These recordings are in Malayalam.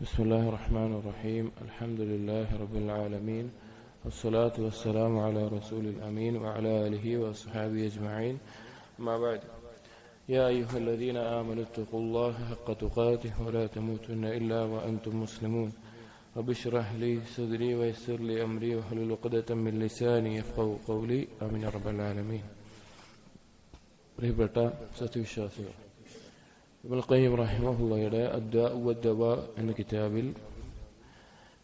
بسم الله الرحمن الرحيم الحمد لله رب العالمين والصلاة والسلام على رسول الأمين وعلى آله وأصحابه أجمعين ما بعد يا أيها الذين آمنوا اتقوا الله حق تقاته ولا تموتن إلا وأنتم مسلمون رب اشرح لي صدري ويسر لي أمري واحلل عقدة من لساني يفقهوا قولي آمين يا رب العالمين. പ്രിയപ്പെട്ട സത്യവിശ്വാസികൾ, ഇബ്നുൽ ഖയ്യിം റഹിമഹുള്ളയുടെ അദ്ദാഉ വദ്ദവാ എന്ന കിതാബിൽ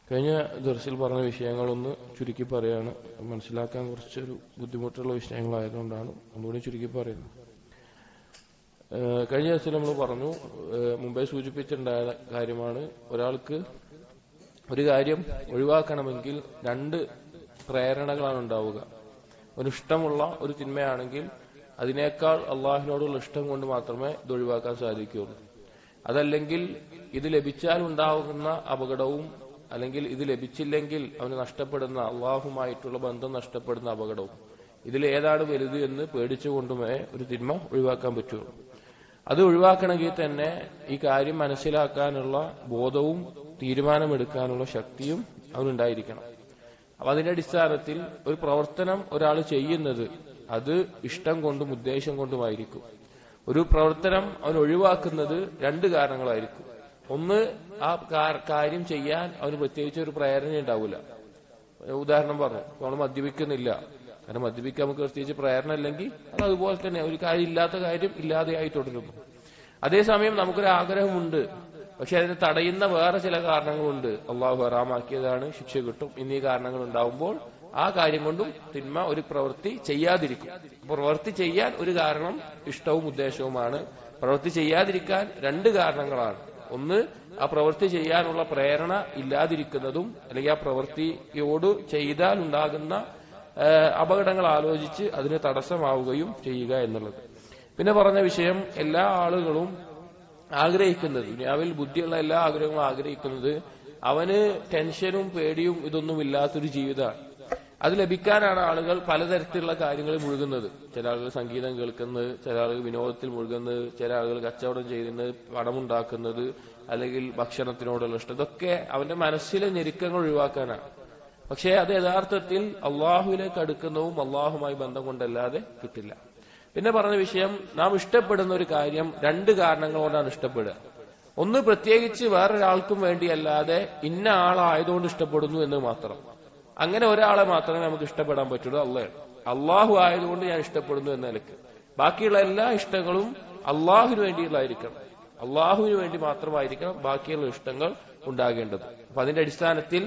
കഴിഞ്ഞ ദർസിൽ പറഞ്ഞ വിഷയങ്ങളൊന്ന് ചുരുക്കി പറയാണ്. മനസ്സിലാക്കാൻ കുറച്ചൊരു ബുദ്ധിമുട്ടുള്ള വിഷയങ്ങളായതുകൊണ്ടാണ് ഒന്നുകൂടി ചുരുക്കി പറയുന്നത്. കഴിഞ്ഞ ദിവസം നമ്മൾ പറഞ്ഞു, മുമ്പേ സൂചിപ്പിച്ചിട്ടുണ്ടായ കാര്യമാണ്, ഒരാൾക്ക് ഒരു കാര്യം ഒഴിവാക്കണമെങ്കിൽ രണ്ട് പ്രേരണകളാണ് ഉണ്ടാവുക. ഒരു ഇഷ്ടമുള്ള ഒരു തിന്മയാണെങ്കിൽ അതിനേക്കാൾ അള്ളാഹിനോടുള്ള ഇഷ്ടം കൊണ്ട് മാത്രമേ ഇത് ഒഴിവാക്കാൻ സാധിക്കുകയുള്ളൂ. അതല്ലെങ്കിൽ ഇത് ലഭിച്ചാൽ ഉണ്ടാകുന്ന അപകടവും അല്ലെങ്കിൽ ഇത് ലഭിച്ചില്ലെങ്കിൽ അവന് നഷ്ടപ്പെടുന്ന അള്ളാഹുമായിട്ടുള്ള ബന്ധം നഷ്ടപ്പെടുന്ന അപകടവും, ഇതിൽ ഏതാണ് വലുത് എന്ന് പേടിച്ചുകൊണ്ടുമേ ഒരു തിന്മ ഒഴിവാക്കാൻ പറ്റുള്ളൂ. അത് ഒഴിവാക്കണമെങ്കിൽ തന്നെ ഈ കാര്യം മനസ്സിലാക്കാനുള്ള ബോധവും തീരുമാനമെടുക്കാനുള്ള ശക്തിയും അവനുണ്ടായിരിക്കണം. അപ്പൊ അതിന്റെ അടിസ്ഥാനത്തിൽ ഒരു പ്രവർത്തനം ഒരാൾ ചെയ്യുന്നത് അത് ഇഷ്ടം കൊണ്ടും ഉദ്ദേശം കൊണ്ടുമായിരിക്കും. ഒരു പ്രവർത്തനം അവൻ ഒഴിവാക്കുന്നത് രണ്ട് കാരണങ്ങളായിരിക്കും. ഒന്ന്, ആ കാര്യം ചെയ്യാൻ അവന് പ്രത്യേകിച്ച് ഒരു പ്രേരണ ഉണ്ടാവില്ല. ഉദാഹരണം പറഞ്ഞു, നമ്മൾ മദ്യപിക്കുന്നില്ല, കാരണം മദ്യപിക്കാൻ നമുക്ക് പ്രത്യേകിച്ച് പ്രേരണ അല്ലെങ്കിൽ അത് അതുപോലെ തന്നെ ഒരു കാര്യം ഇല്ലാത്ത കാര്യം ഇല്ലാതെയായി തുടരുന്നു. അതേസമയം നമുക്കൊരു ആഗ്രഹമുണ്ട്, പക്ഷെ അതിനെ തടയുന്ന വേറെ ചില കാരണങ്ങളുണ്ട്. അള്ളാഹു ഹറാമാക്കിയതാണ്, ശിക്ഷ കിട്ടും എന്നീ കാരണങ്ങൾ ഉണ്ടാവുമ്പോൾ ആ കാര്യം കൊണ്ടും തിന്മ ഒരു പ്രവൃത്തി ചെയ്യാതിരിക്കും. പ്രവൃത്തി ചെയ്യാൻ ഒരു കാരണം ഇഷ്ടവും ഉദ്ദേശവുമാണ്. പ്രവൃത്തി ചെയ്യാതിരിക്കാൻ രണ്ട് കാരണങ്ങളാണ്. ഒന്ന്, ആ പ്രവൃത്തി ചെയ്യാനുള്ള പ്രേരണ ഇല്ലാതിരിക്കുന്നതും, അല്ലെങ്കിൽ ആ പ്രവൃത്തിയോട് ചെയ്താൽ ഉണ്ടാകുന്ന അപകടങ്ങൾ ആലോചിച്ച് അതിന് തടസ്സമാവുകയും ചെയ്യുക എന്നുള്ളത്. പിന്നെ പറഞ്ഞ വിഷയം, എല്ലാ ആളുകളും ആഗ്രഹിക്കുന്നത്, ദുനിയാവിൽ ബുദ്ധിയുള്ള എല്ലാ ആഗ്രഹങ്ങളും ആഗ്രഹിക്കുന്നത് അവന് ടെൻഷനും പേടിയും ഇതൊന്നും ഇല്ലാത്തൊരു ജീവിതമാണ്. അത് ലഭിക്കാനാണ് ആളുകൾ പലതരത്തിലുള്ള കാര്യങ്ങളിൽ മുഴുകുന്നത്. ചില ആളുകൾ സംഗീതം കേൾക്കുന്നത്, ചില ആളുകൾ വിനോദത്തിൽ മുഴുകുന്നത്, ചില ആളുകൾ കച്ചവടം ചെയ്യുന്നത്, പണമുണ്ടാക്കുന്നത്, അല്ലെങ്കിൽ ഭക്ഷണത്തിനോടുള്ള ഇഷ്ടം. ഇതൊക്കെ അവന്റെ മനസ്സിലെ ഞെരുക്കങ്ങൾ ഒഴിവാക്കാനാണ്. പക്ഷേ അത് യഥാർത്ഥത്തിൽ അള്ളാഹുവിലേക്ക് അടുക്കുന്നതും അള്ളാഹുമായി ബന്ധം കൊണ്ടല്ലാതെ കിട്ടില്ല. പിന്നെ പറഞ്ഞ വിഷയം, നാം ഇഷ്ടപ്പെടുന്ന ഒരു കാര്യം രണ്ട് കാരണങ്ങൾ കൊണ്ടാണ് ഇഷ്ടപ്പെടുക. ഒന്ന്, പ്രത്യേകിച്ച് വേറൊരാൾക്കും വേണ്ടിയല്ലാതെ ഇന്ന ആളായതുകൊണ്ട് ഇഷ്ടപ്പെടുന്നു എന്ന് മാത്രം. അങ്ങനെ ഒരാളെ മാത്രമേ നമുക്ക് ഇഷ്ടപ്പെടാൻ പറ്റുള്ളൂ, അള്ളാഹു ആയതുകൊണ്ട് ഞാൻ ഇഷ്ടപ്പെടുന്നു എന്ന നിലയ്ക്ക്. ബാക്കിയുള്ള എല്ലാ ഇഷ്ടങ്ങളും അള്ളാഹുവിന് വേണ്ടിയുള്ളതായിരിക്കണം, അള്ളാഹുവിന് വേണ്ടി മാത്രമായിരിക്കണം ബാക്കിയുള്ള ഇഷ്ടങ്ങൾ ഉണ്ടാകേണ്ടത്. അപ്പൊ അതിന്റെ അടിസ്ഥാനത്തിൽ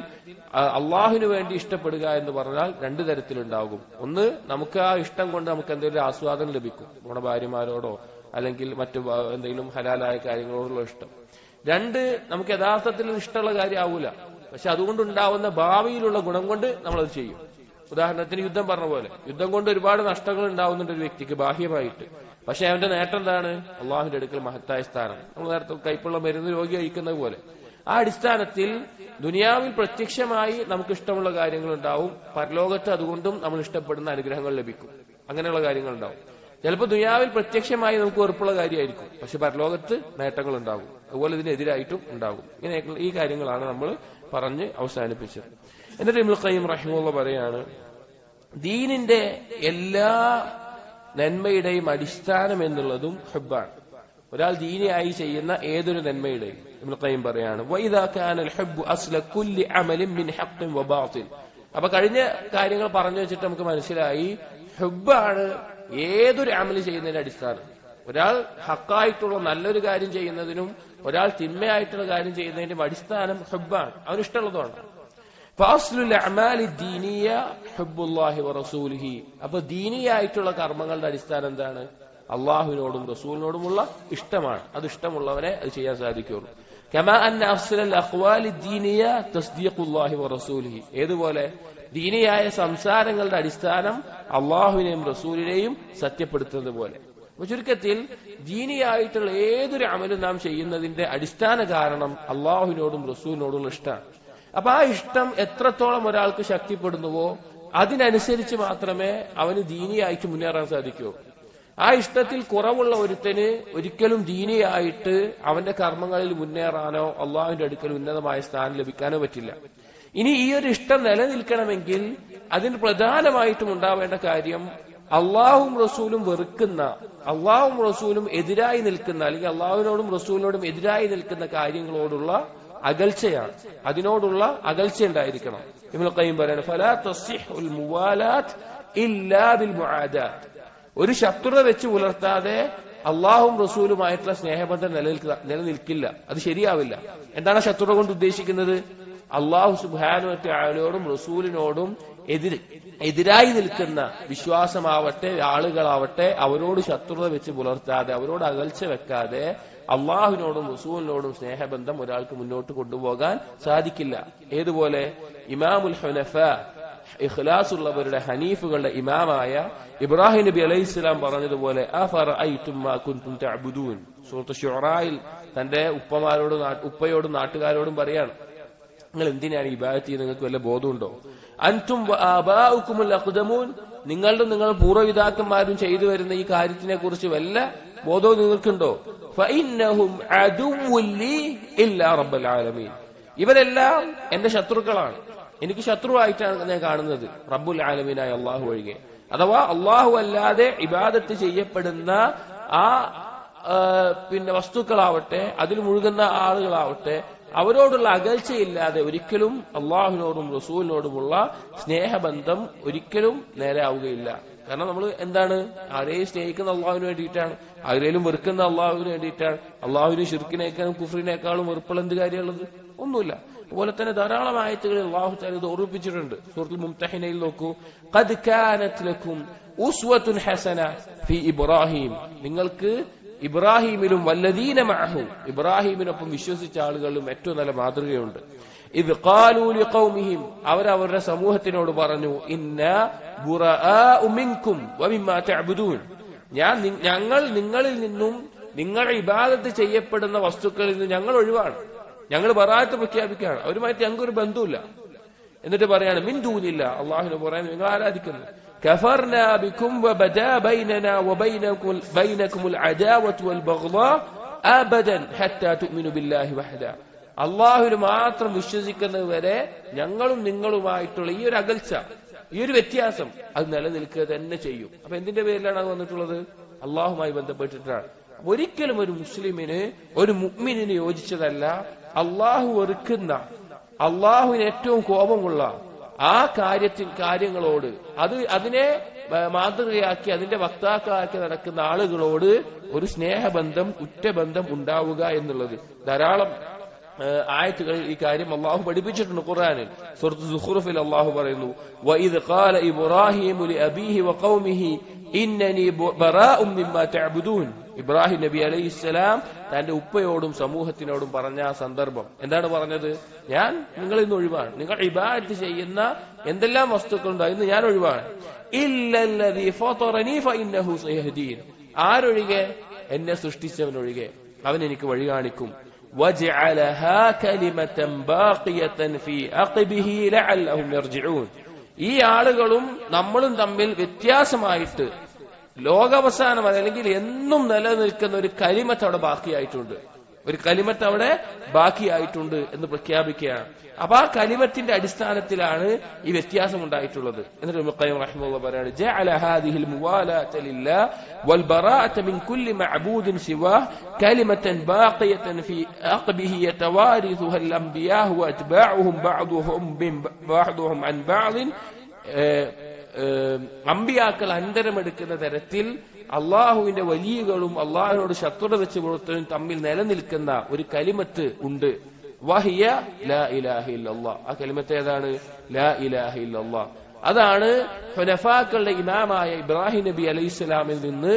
അള്ളാഹുവിന് വേണ്ടി ഇഷ്ടപ്പെടുക എന്ന് പറഞ്ഞാൽ രണ്ടു തരത്തിലുണ്ടാകും. ഒന്ന്, നമുക്ക് ആ ഇഷ്ടം കൊണ്ട് നമുക്ക് എന്തെങ്കിലും ആസ്വാദനം ലഭിക്കും, നമ്മുടെ ഭാര്യമാരോടോ അല്ലെങ്കിൽ മറ്റു എന്തെങ്കിലും ഹലാലായ കാര്യങ്ങളോടുള്ള ഇഷ്ടം. രണ്ട്, നമുക്ക് യഥാർത്ഥത്തിൽ ഇഷ്ടമുള്ള കാര്യമാവൂല, പക്ഷെ അതുകൊണ്ടുണ്ടാവുന്ന ഭാവിയിലുള്ള ഗുണം കൊണ്ട് നമ്മളത് ചെയ്യും. ഉദാഹരണത്തിന് യുദ്ധം പറഞ്ഞ പോലെ, യുദ്ധം കൊണ്ട് ഒരുപാട് നഷ്ടങ്ങൾ ഉണ്ടാവുന്നുണ്ട് ഒരു വ്യക്തിക്ക് ബാഹ്യമായിട്ട്. പക്ഷെ അവന്റെ നേട്ടം എന്താണ്? അള്ളാഹുവിന്റെ അടുക്കൽ മഹത്തായ സ്ഥാനം. നമ്മൾ നേരത്തെ കൈപ്പുള്ള മരുന്ന് രോഗി കഴിക്കുന്നത് പോലെ. ആ അടിസ്ഥാനത്തിൽ ദുനിയാവിൽ പ്രത്യക്ഷമായി നമുക്ക് ഇഷ്ടമുള്ള കാര്യങ്ങൾ ഉണ്ടാവും, പരലോകത്ത് അതുകൊണ്ടും നമ്മൾ ഇഷ്ടപ്പെടുന്ന അനുഗ്രഹങ്ങൾ ലഭിക്കും. അങ്ങനെയുള്ള കാര്യങ്ങൾ ഉണ്ടാവും. ചിലപ്പോൾ ദുനിയാവിൽ പ്രത്യക്ഷമായി നമുക്ക് വെറുപ്പുള്ള കാര്യമായിരിക്കും, പക്ഷെ പരലോകത്ത് നേട്ടങ്ങൾ ഉണ്ടാകും. അതുപോലെ ഇതിനെതിരായിട്ടും ഉണ്ടാകും. ഇങ്ങനെ ഈ കാര്യങ്ങളാണ് നമ്മൾ പറഞ്ഞ് അവസാനിപ്പിച്ചത്. എന്നിട്ട് ഇബ്നുൽ ഖയ്യിം റഹിമഹുല്ലാഹ് പറയാണ്, ദീനിന്റെ എല്ലാ നന്മയുടെയും അടിസ്ഥാനം എന്നുള്ളതും ഹുബ്ബാണ്. ഒരാൾ ദീനിയായി ചെയ്യുന്ന ഏതൊരു നന്മയുടെയും. ഇബ്നുൽ ഖയ്യിം പറയാണ്, വഇദാ കാനൽ ഹുബ്ബു അസ്ല കുല്ലി അമലിൻ മിൻ ഹഖ്ഖിൻ വബാതിൽ. അപ്പൊ കഴിഞ്ഞ കാര്യങ്ങൾ പറഞ്ഞു വെച്ചിട്ട് നമുക്ക് മനസ്സിലായി, ഹുബ്ബാണ് ഏതൊരു അമല് ചെയ്യുന്നതിന്റെ അടിസ്ഥാനം. ഒരാൾ ഹക്കായിട്ടുള്ള നല്ലൊരു കാര്യം ചെയ്യുന്നതിനും ഒരാൾ തിന്മയായിട്ടുള്ള കാര്യം ചെയ്യുന്നതിന്റെയും അടിസ്ഥാനം ഹുബ്ബാണ്, അവന് ഇഷ്ടമുള്ളതാണ്. അപ്പൊ ദീനിയായിട്ടുള്ള കർമ്മങ്ങളുടെ അടിസ്ഥാനം എന്താണ്? അള്ളാഹുവിനോടും റസൂലിനോടുമുള്ള ഇഷ്ടമാണ്. അത് ഇഷ്ടമുള്ളവരെ അത് ചെയ്യാൻ സാധിക്കുള്ളൂ. ഏതുപോലെ ദീനിയായ സംസാരങ്ങളുടെ അടിസ്ഥാനം അള്ളാഹുവിനെയും റസൂലിനെയും സത്യപ്പെടുത്തുന്നത് പോലെ. ചുരുക്കത്തിൽ ദീനിയായിട്ടുള്ള ഏതൊരു അമലും നാം ചെയ്യുന്നതിന്റെ അടിസ്ഥാന കാരണം അള്ളാഹുവിനോടും റസൂലിനോടുള്ള ഇഷ്ടമാണ്. അപ്പൊ ആ ഇഷ്ടം എത്രത്തോളം ഒരാൾക്ക് ശക്തിപ്പെടുന്നുവോ അതിനനുസരിച്ച് മാത്രമേ അവന് ദീനിയായിട്ട് മുന്നേറാൻ സാധിക്കൂ. ആ ഇഷ്ടത്തിൽ കുറവുള്ള ഒരുത്തന് ഒരിക്കലും ദീനിയായിട്ട് അവന്റെ കർമ്മങ്ങളിൽ മുന്നേറാനോ അള്ളാഹുവിന്റെ അടുക്കൽ ഉന്നതമായ സ്ഥാനം ലഭിക്കാനോ പറ്റില്ല. ഇനി ഈ ഒരു ഇഷ്ടം നിലനിൽക്കണമെങ്കിൽ അതിന് പ്രധാനമായിട്ടും ഉണ്ടാവേണ്ട കാര്യം അള്ളാഹും റസൂലും വെറുക്കുന്ന, അള്ളാഹും റസൂലും എതിരായി നിൽക്കുന്ന, അല്ലെങ്കിൽ അള്ളാഹുവിനോടും റസൂലിനോടും എതിരായി നിൽക്കുന്ന കാര്യങ്ങളോടുള്ള അകൽച്ചയാണ്. അതിനോടുള്ള അകൽച്ച ഉണ്ടായിരിക്കണം. ഇബ്നുൽ ഖയ്യിം പറയുന്നു, ഫലാ തസ്ഹിഹുൽ മുവാലാത്ത് ഇല്ലാ ബിൽ മുആദാത്ത്. ഒരു ശത്രുത വെച്ച് പുലർത്താതെ അള്ളാഹും റസൂലുമായിട്ടുള്ള സ്നേഹബന്ധം നിലനിൽക്കില്ല, അത് ശരിയാവില്ല. എന്താണ് ശത്രുത കൊണ്ട് ഉദ്ദേശിക്കുന്നത്? അള്ളാഹു സുബ്ഹാനഹു വ തആലയോടും റസൂലിനോടും എതിരായി നിൽക്കുന്ന വിശ്വാസമാവട്ടെ ആളുകളാവട്ടെ അവരോട് ശത്രുത വെച്ച് പുലർത്താതെ, അവരോട് അകൽച്ച വെക്കാതെ അള്ളാഹുവിനോടും റസൂലിനോടും സ്നേഹബന്ധം ഒരാൾക്ക് മുന്നോട്ട് കൊണ്ടുപോകാൻ സാധിക്കില്ല. ഏതുപോലെ ഇമാമുൽ ഹുനഫ, ഇഖ്ലാസുള്ളവരുടെ ഹനീഫുകളുടെ ഇമാമായ ഇബ്രാഹിം നബി അലൈഹിസ്സലാം പറഞ്ഞതുപോലെ അഫറഅയ്തും മാ കുൻതും തഅബുദൂൻ, സൂറത്ത് ശുഅറായിൽ തന്റെ ഉപ്പയോടും നാട്ടുകാരോടും പറയാണ്, നിങ്ങൾ എന്തിനാണ് ഇബാദത്ത് ചെയ്യുന്നത്? നിങ്ങൾക്ക് വല്ല ബോധമുണ്ടോ? അൻതും വആബാഉകുമുൽ അഖ്ദമൂൻ, നിങ്ങളുടെ പൂർവ്വപിതാക്കന്മാരും ചെയ്തു വരുന്ന ഈ കാര്യത്തിനെ കുറിച്ച് വല്ല ബോധവും നിങ്ങൾക്കുണ്ടോ? ഫഇന്നഹും അദുവ്വുൻ ലീ ഇല്ലാ റബ്ബൽ ആലമീൻ, ഇവരെല്ലാം എന്റെ ശത്രുക്കളാണ്, എനിക്ക് ശത്രുവായിട്ടാണ് ഞാൻ കാണുന്നത് റബ്ബുൽ ആലമീനായ അള്ളാഹു ഒഴികെ. അഥവാ അള്ളാഹു അല്ലാതെ ഇബാദത്ത് ചെയ്യപ്പെടുന്ന ആ വസ്തുക്കളാവട്ടെ, അതിൽ മുഴുകുന്ന ആളുകളാവട്ടെ, അവരോടുള്ള അകൽച്ചയില്ലാതെ ഒരിക്കലും അള്ളാഹുവിനോടും റസൂലിനോടുമുള്ള സ്നേഹബന്ധം ഒരിക്കലും നേരെയാവുകയില്ല. കാരണം നമ്മൾ എന്താണ്, ആരെയും സ്നേഹിക്കുന്ന അള്ളാഹുവിന് വേണ്ടിയിട്ടാണ്, ആരെയും വെറുക്കുന്ന അള്ളാഹുവിന് വേണ്ടിയിട്ടാണ്. അള്ളാഹുവിന് ശിർക്കിനേക്കാളും കുഫ്രിനേക്കാളും വെറുപ്പുള്ള എന്ത് കാര്യമുള്ളത്? ഒന്നുമില്ല. അതുപോലെ തന്നെ ധാരാളം ആയത്തുകളിൽ അല്ലാഹു തആല ഇത് ഓർമ്മിപ്പിച്ചിട്ടുണ്ട്. സൂറത്തുൽ മുംതഹിനയിൽ നോക്കൂ, ഖദ് കാനത് ലക്കും ഉസ്വത്തുൻ ഹസന ഫീ ഇബ്രാഹിം, നിങ്ങൾക്ക് ഇബ്രാഹിമിലും വല്ലദീന മഅഹു, ഇബ്രാഹിമിനൊപ്പം വിശ്വസിച്ച ആളുകളിലും ഏറ്റവും നല്ല മാതൃകയുണ്ട്. ഇദ് ഖാലൂ ലിഖൗമിഹിം, അവരവരുടെ സമൂഹത്തിനോട് പറഞ്ഞു, ഇന്നാ ബുറാഉ മിൻകും വമിമ്മാ തഅബുദൂൻ, ഞങ്ങൾ നിങ്ങളിൽ നിന്നും നിങ്ങൾ ഇബാദത്ത് ചെയ്യപ്പെടുന്ന വസ്തുക്കളിൽ നിന്ന് ഞങ്ങൾ ഒഴിവാണ്, ഞങ്ങൾ ബറാഅത്ത് പ്രഖ്യാപിക്കുകയാണ്, അവരുമായിട്ട് ഞങ്ങൾക്കൊരു ബന്ധമില്ല. എന്നിട്ട് പറയാണ്, മിൻ ദൂനില്ല, അള്ളാഹുവിനെ പറയാൻ നിങ്ങൾ ആരാധിക്കുന്നു. كفرنا بكم وبدا بيننا وبينكم العداوة والبغضاء أبدا حتى تؤمنوا بالله وحده, അള്ളാഹുവിൽ മാത്രം വിശ്വസിക്കുന്നവരെ ഞങ്ങളും നിങ്ങളുമായിട്ടുള്ള ഈ ഒരു അകൽച്ച, ഈ ഒരു വ്യത്യാസം അത് നിലനിൽക്കുക തന്നെ ചെയ്യും. അപ്പൊ എന്തിന്റെ പേരിലാണ് അത് വന്നിട്ടുള്ളത്? അള്ളാഹുമായി ബന്ധപ്പെട്ടിട്ടാണ്. ഒരിക്കലും ഒരു മുസ്ലിമിന്, ഒരു മുഅ്മിനിന് യോജിച്ചതല്ല അള്ളാഹു വെറുക്കുന്ന, അള്ളാഹുവിന് ഏറ്റവും കോപമുള്ള ആ കാര്യങ്ങളോട്, അതിനെ മാതൃകയാക്കി അതിന്റെ വക്താക്കളാക്കി നടക്കുന്ന ആളുകളോട് ഒരു സ്നേഹബന്ധം, ഉറ്റബന്ധം ഉണ്ടാവുക എന്നുള്ളത്. ധാരാളം ആയത്തുകളിൽ ഈ കാര്യം അള്ളാഹു പഠിപ്പിച്ചിട്ടുണ്ട് ഖുർആനിൽ. സൂറത്ത് സുഖ്റുഫിൽ അള്ളാഹു പറയുന്നു, വഇദ് ഖാല ഇബ്രാഹീമു ലിഅബീഹി വഖൗമിഹി ഇന്നനി ബറാഉം മിമ്മാ തഅബുദൂൻ. ഇബ്രാഹിം നബി അലൈഹിസ്സലാം തന്റെ ഉപ്പയോടും സമൂഹത്തിനോടും പറഞ്ഞ ആ സന്ദർഭം എന്താണ് പറഞ്ഞത്? ഞാൻ നിങ്ങളിൽ നിന്ന് ഒഴിവാണ്, നിങ്ങൾ ഇബാദത്ത് ചെയ്യുന്ന എന്തെല്ലാം വസ്തുക്കളുണ്ടോ ഇന്ന് ഞാൻ ഒഴിവാണ്. ഇല്ലല്ലദീ ഫതറനീ ഫഇന്നഹു സയഹ്ദീൻ, ആരൊഴികെ? എന്നെ സൃഷ്ടിച്ചവനൊഴികെ അവൻ എനിക്ക് വഴി കാണിക്കും. വജഅലഹാ കലിമതൻ ബാഖിയതൻ ഫീ അഖ്ബിഹി ലഅല്ലഹും യർജിഊൻ. ഈ ആളുകളും നമ്മളും തമ്മിൽ വ്യത്യാസമായിട്ട് ലോകാവസാനം അല്ലെങ്കിൽ എന്നും നിലനിൽക്കുന്ന ഒരു കലിമത്ത് അവിടെ ബാക്കിയായിട്ടുണ്ട്, ഒരു കലിമത്ത് അവിടെ ബാക്കിയായിട്ടുണ്ട് എന്ന് പ്രഖ്യാപിക്കുകയാണ്. അപ്പൊ ആ കലിമത്തിന്റെ അടിസ്ഥാനത്തിലാണ് ഈ വ്യത്യാസം ഉണ്ടായിട്ടുള്ളത്. എന്നിട്ട് ഇബ്നു ഖയ്യിം റഹിമഹുല്ലാഹ് പറയാണ്, ജഅല ഹാദിഹിൽ മുവാലാത ലില്ലാഹ് വൽ ബറാഅത മിൻ കുല്ലി മഅബൂദിൻ സിവാഹ് കലിമതൻ ബാഖിയതൻ ഫീ അഖ്ബിഹി യതവാരിസുഹാ അൽ അംബിയാഹു വഅത്ബാഉഹും ബഅ്ദുഹും അൻ ബഅ്ദിൻ. അമ്പിയാക്കൾ അന്തരമെടുക്കുന്ന തരത്തിൽ അള്ളാഹുവിന്റെ വലിയകളും അള്ളാഹുവിനോട് ശത്രുത വെച്ച് പുലർത്തലും തമ്മിൽ നിലനിൽക്കുന്ന ഒരു കലിമത്ത് ഉണ്ട്. വഹിയ ലാ ഇലാഹ ഇല്ലല്ലാഹ്. ആ കലിമത്ത് ഏതാണ്? ലാ ഇലാഹ ഇല്ലല്ലാഹ്. അതാണ് ഹുനഫാക്കളുടെ ഇമാമായ ഇബ്രാഹിം നബി അലൈഹിസ്സലാമിൽ നിന്ന്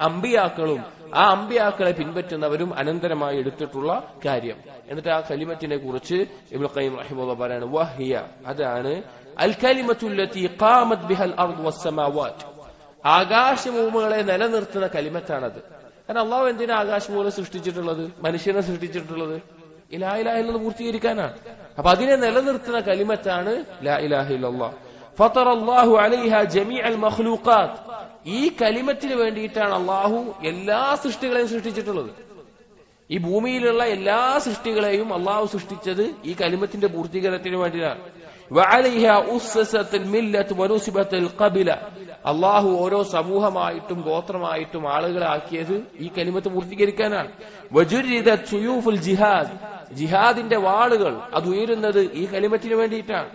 അമ്പിയാക്കളും ആ അമ്പിയാക്കളെ പിൻപറ്റുന്നവരും അനന്തരമായി എടുത്തിട്ടുള്ള കാര്യം. എന്നിട്ട് ആ കലിമത്തിനെ കുറിച്ച് ഇബ്നു ഖയ്യിം റഹിമഹുല്ലാഹ് പറയാണ്, വഹിയ, അതാണ് അൽ കലിമത്തുല്ലതി ഖാമത് ബിഹൽ അർദ് വസ്സമാവാത്ത്, ആകാശഭൂമികളെ നിലനിർത്തുന്ന കലിമത്താണത്. കാരണം അള്ളാഹു എന്തിനാ ആകാശഭൂമികളെ സൃഷ്ടിച്ചിട്ടുള്ളത്, മനുഷ്യനെ സൃഷ്ടിച്ചിട്ടുള്ളത്? ലാ ഇലാഹ ഇല്ലല്ലാഹ് പൂർത്തീകരിക്കാനാണ്. അപ്പൊ അതിനെ നിലനിർത്തുന്ന കലിമത്താണ് ലാ ഇലാഹ ഇല്ലല്ലാഹ്. ഫതറല്ലാഹു അലൈഹാ ജമീഅൽ മഖ്ലൂഖാത്ത്, ഈ കലിമത്തിന് വേണ്ടിയിട്ടാണ് അള്ളാഹു എല്ലാ സൃഷ്ടികളെയും സൃഷ്ടിച്ചിട്ടുള്ളത്. ഈ ഭൂമിയിലുള്ള എല്ലാ സൃഷ്ടികളെയും അള്ളാഹു സൃഷ്ടിച്ചത് ഈ കലിമത്തിന്റെ പൂർത്തീകരണത്തിന് വേണ്ടിയാണ്. അള്ളാഹു ഓരോ സമൂഹമായിട്ടും ഗോത്രമായിട്ടും ആളുകളെ ആക്കിയത് ഈ കലിമത്ത് പൂർത്തീകരിക്കാനാണ്. ജിഹാദ്, ജിഹാദിന്റെ വാളുകൾ അത് ഉയരുന്നത് ഈ കലിമത്തിന് വേണ്ടിയിട്ടാണ്.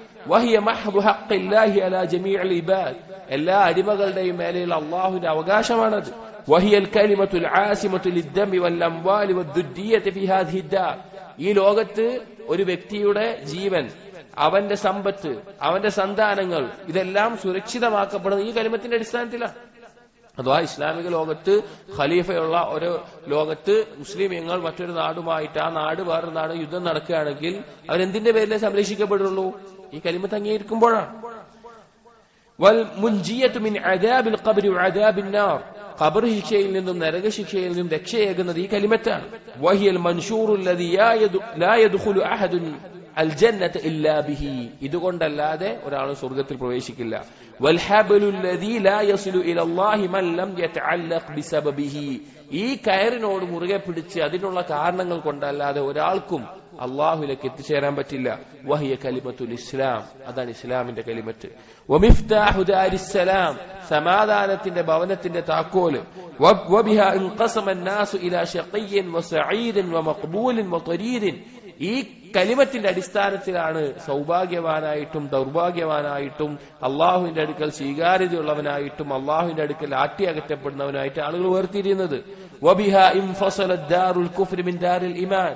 എല്ലാ അടിമകളുടെയും മേലെയുള്ള അള്ളാഹുവിന്റെ അവകാശമാണത്. ഈ ലോകത്ത് ഒരു വ്യക്തിയുടെ ജീവൻ, അവന്റെ സമ്പത്ത്, അവന്റെ സന്താനങ്ങൾ ഇതെല്ലാം സുരക്ഷിതമാക്കപ്പെടുന്നത് ഈ കലിമത്തിന്റെ അടിസ്ഥാനത്തിലാണ്. അഥവാ ഇസ്ലാമിക ലോകത്ത് ഖലീഫയുള്ള ഒരു ലോകത്ത് മുസ്ലിമീങ്ങൾ മറ്റൊരു നാടുമായിട്ട് ആ നാട് വേറൊരു നാട് യുദ്ധം നടക്കുകയാണെങ്കിൽ അവരെന്തിന്റെ പേരിലേ സംരക്ഷിക്കപ്പെടുള്ളൂ? ഈ കലിമത്ത് അംഗീകരിക്കുമ്പോഴാണ്. ഖബർ ശിക്ഷയിൽ നിന്നും നരകശിക്ഷയിൽ നിന്നും രക്ഷയേകുന്നത് ഈ കലിമത്താണ്. ഇതുകൊണ്ടല്ലാതെ ഒരാൾ സ്വർഗത്തിൽ പ്രവേശിക്കില്ല. ഈ കയറിനോട് മുറുകെ പിടിച്ച് അതിനുള്ള കാരണങ്ങൾ കൊണ്ടല്ലാതെ ഒരാൾക്കും അള്ളാഹുലേക്ക് എത്തിച്ചേരാൻ പറ്റില്ല. വഹിയ കലിമത്തുൽ ഇസ്ലാം, അതാണ് ഇസ്ലാമിന്റെ കലിമത്ത്. വമിഫ്താഹു ദാരിസ്സലാം, സമാധാനത്തിന്റെ ഭവനത്തിന്റെ താക്കോല്. വബിഹാ ഇൻഖസമ الناس ഇലാ ശഖിയ്യിൻ വസഈദിൻ വമഖ്ബൂലിൻ വതരീദിൻ. ഈ കലിമത്തിന്റെ അടിസ്ഥാനത്തിലാണ് സൗഭാഗ്യവാനായിട്ടും ദൗർഭാഗ്യവാനായിട്ടും അള്ളാഹുവിന്റെ അടുക്കൽ സ്വീകാര്യതയുള്ളവനായിട്ടും അള്ളാഹുവിന്റെ അടുക്കൽ ആട്ടിയകറ്റപ്പെടുന്നവനായിട്ട് ആളുകൾ വേർതിരിയുന്നത്. വബിഹാ ഇൻഫസലത് ദാറുൽ കുഫ്രി മിൻ ദാരിൽ ഈമാൻ.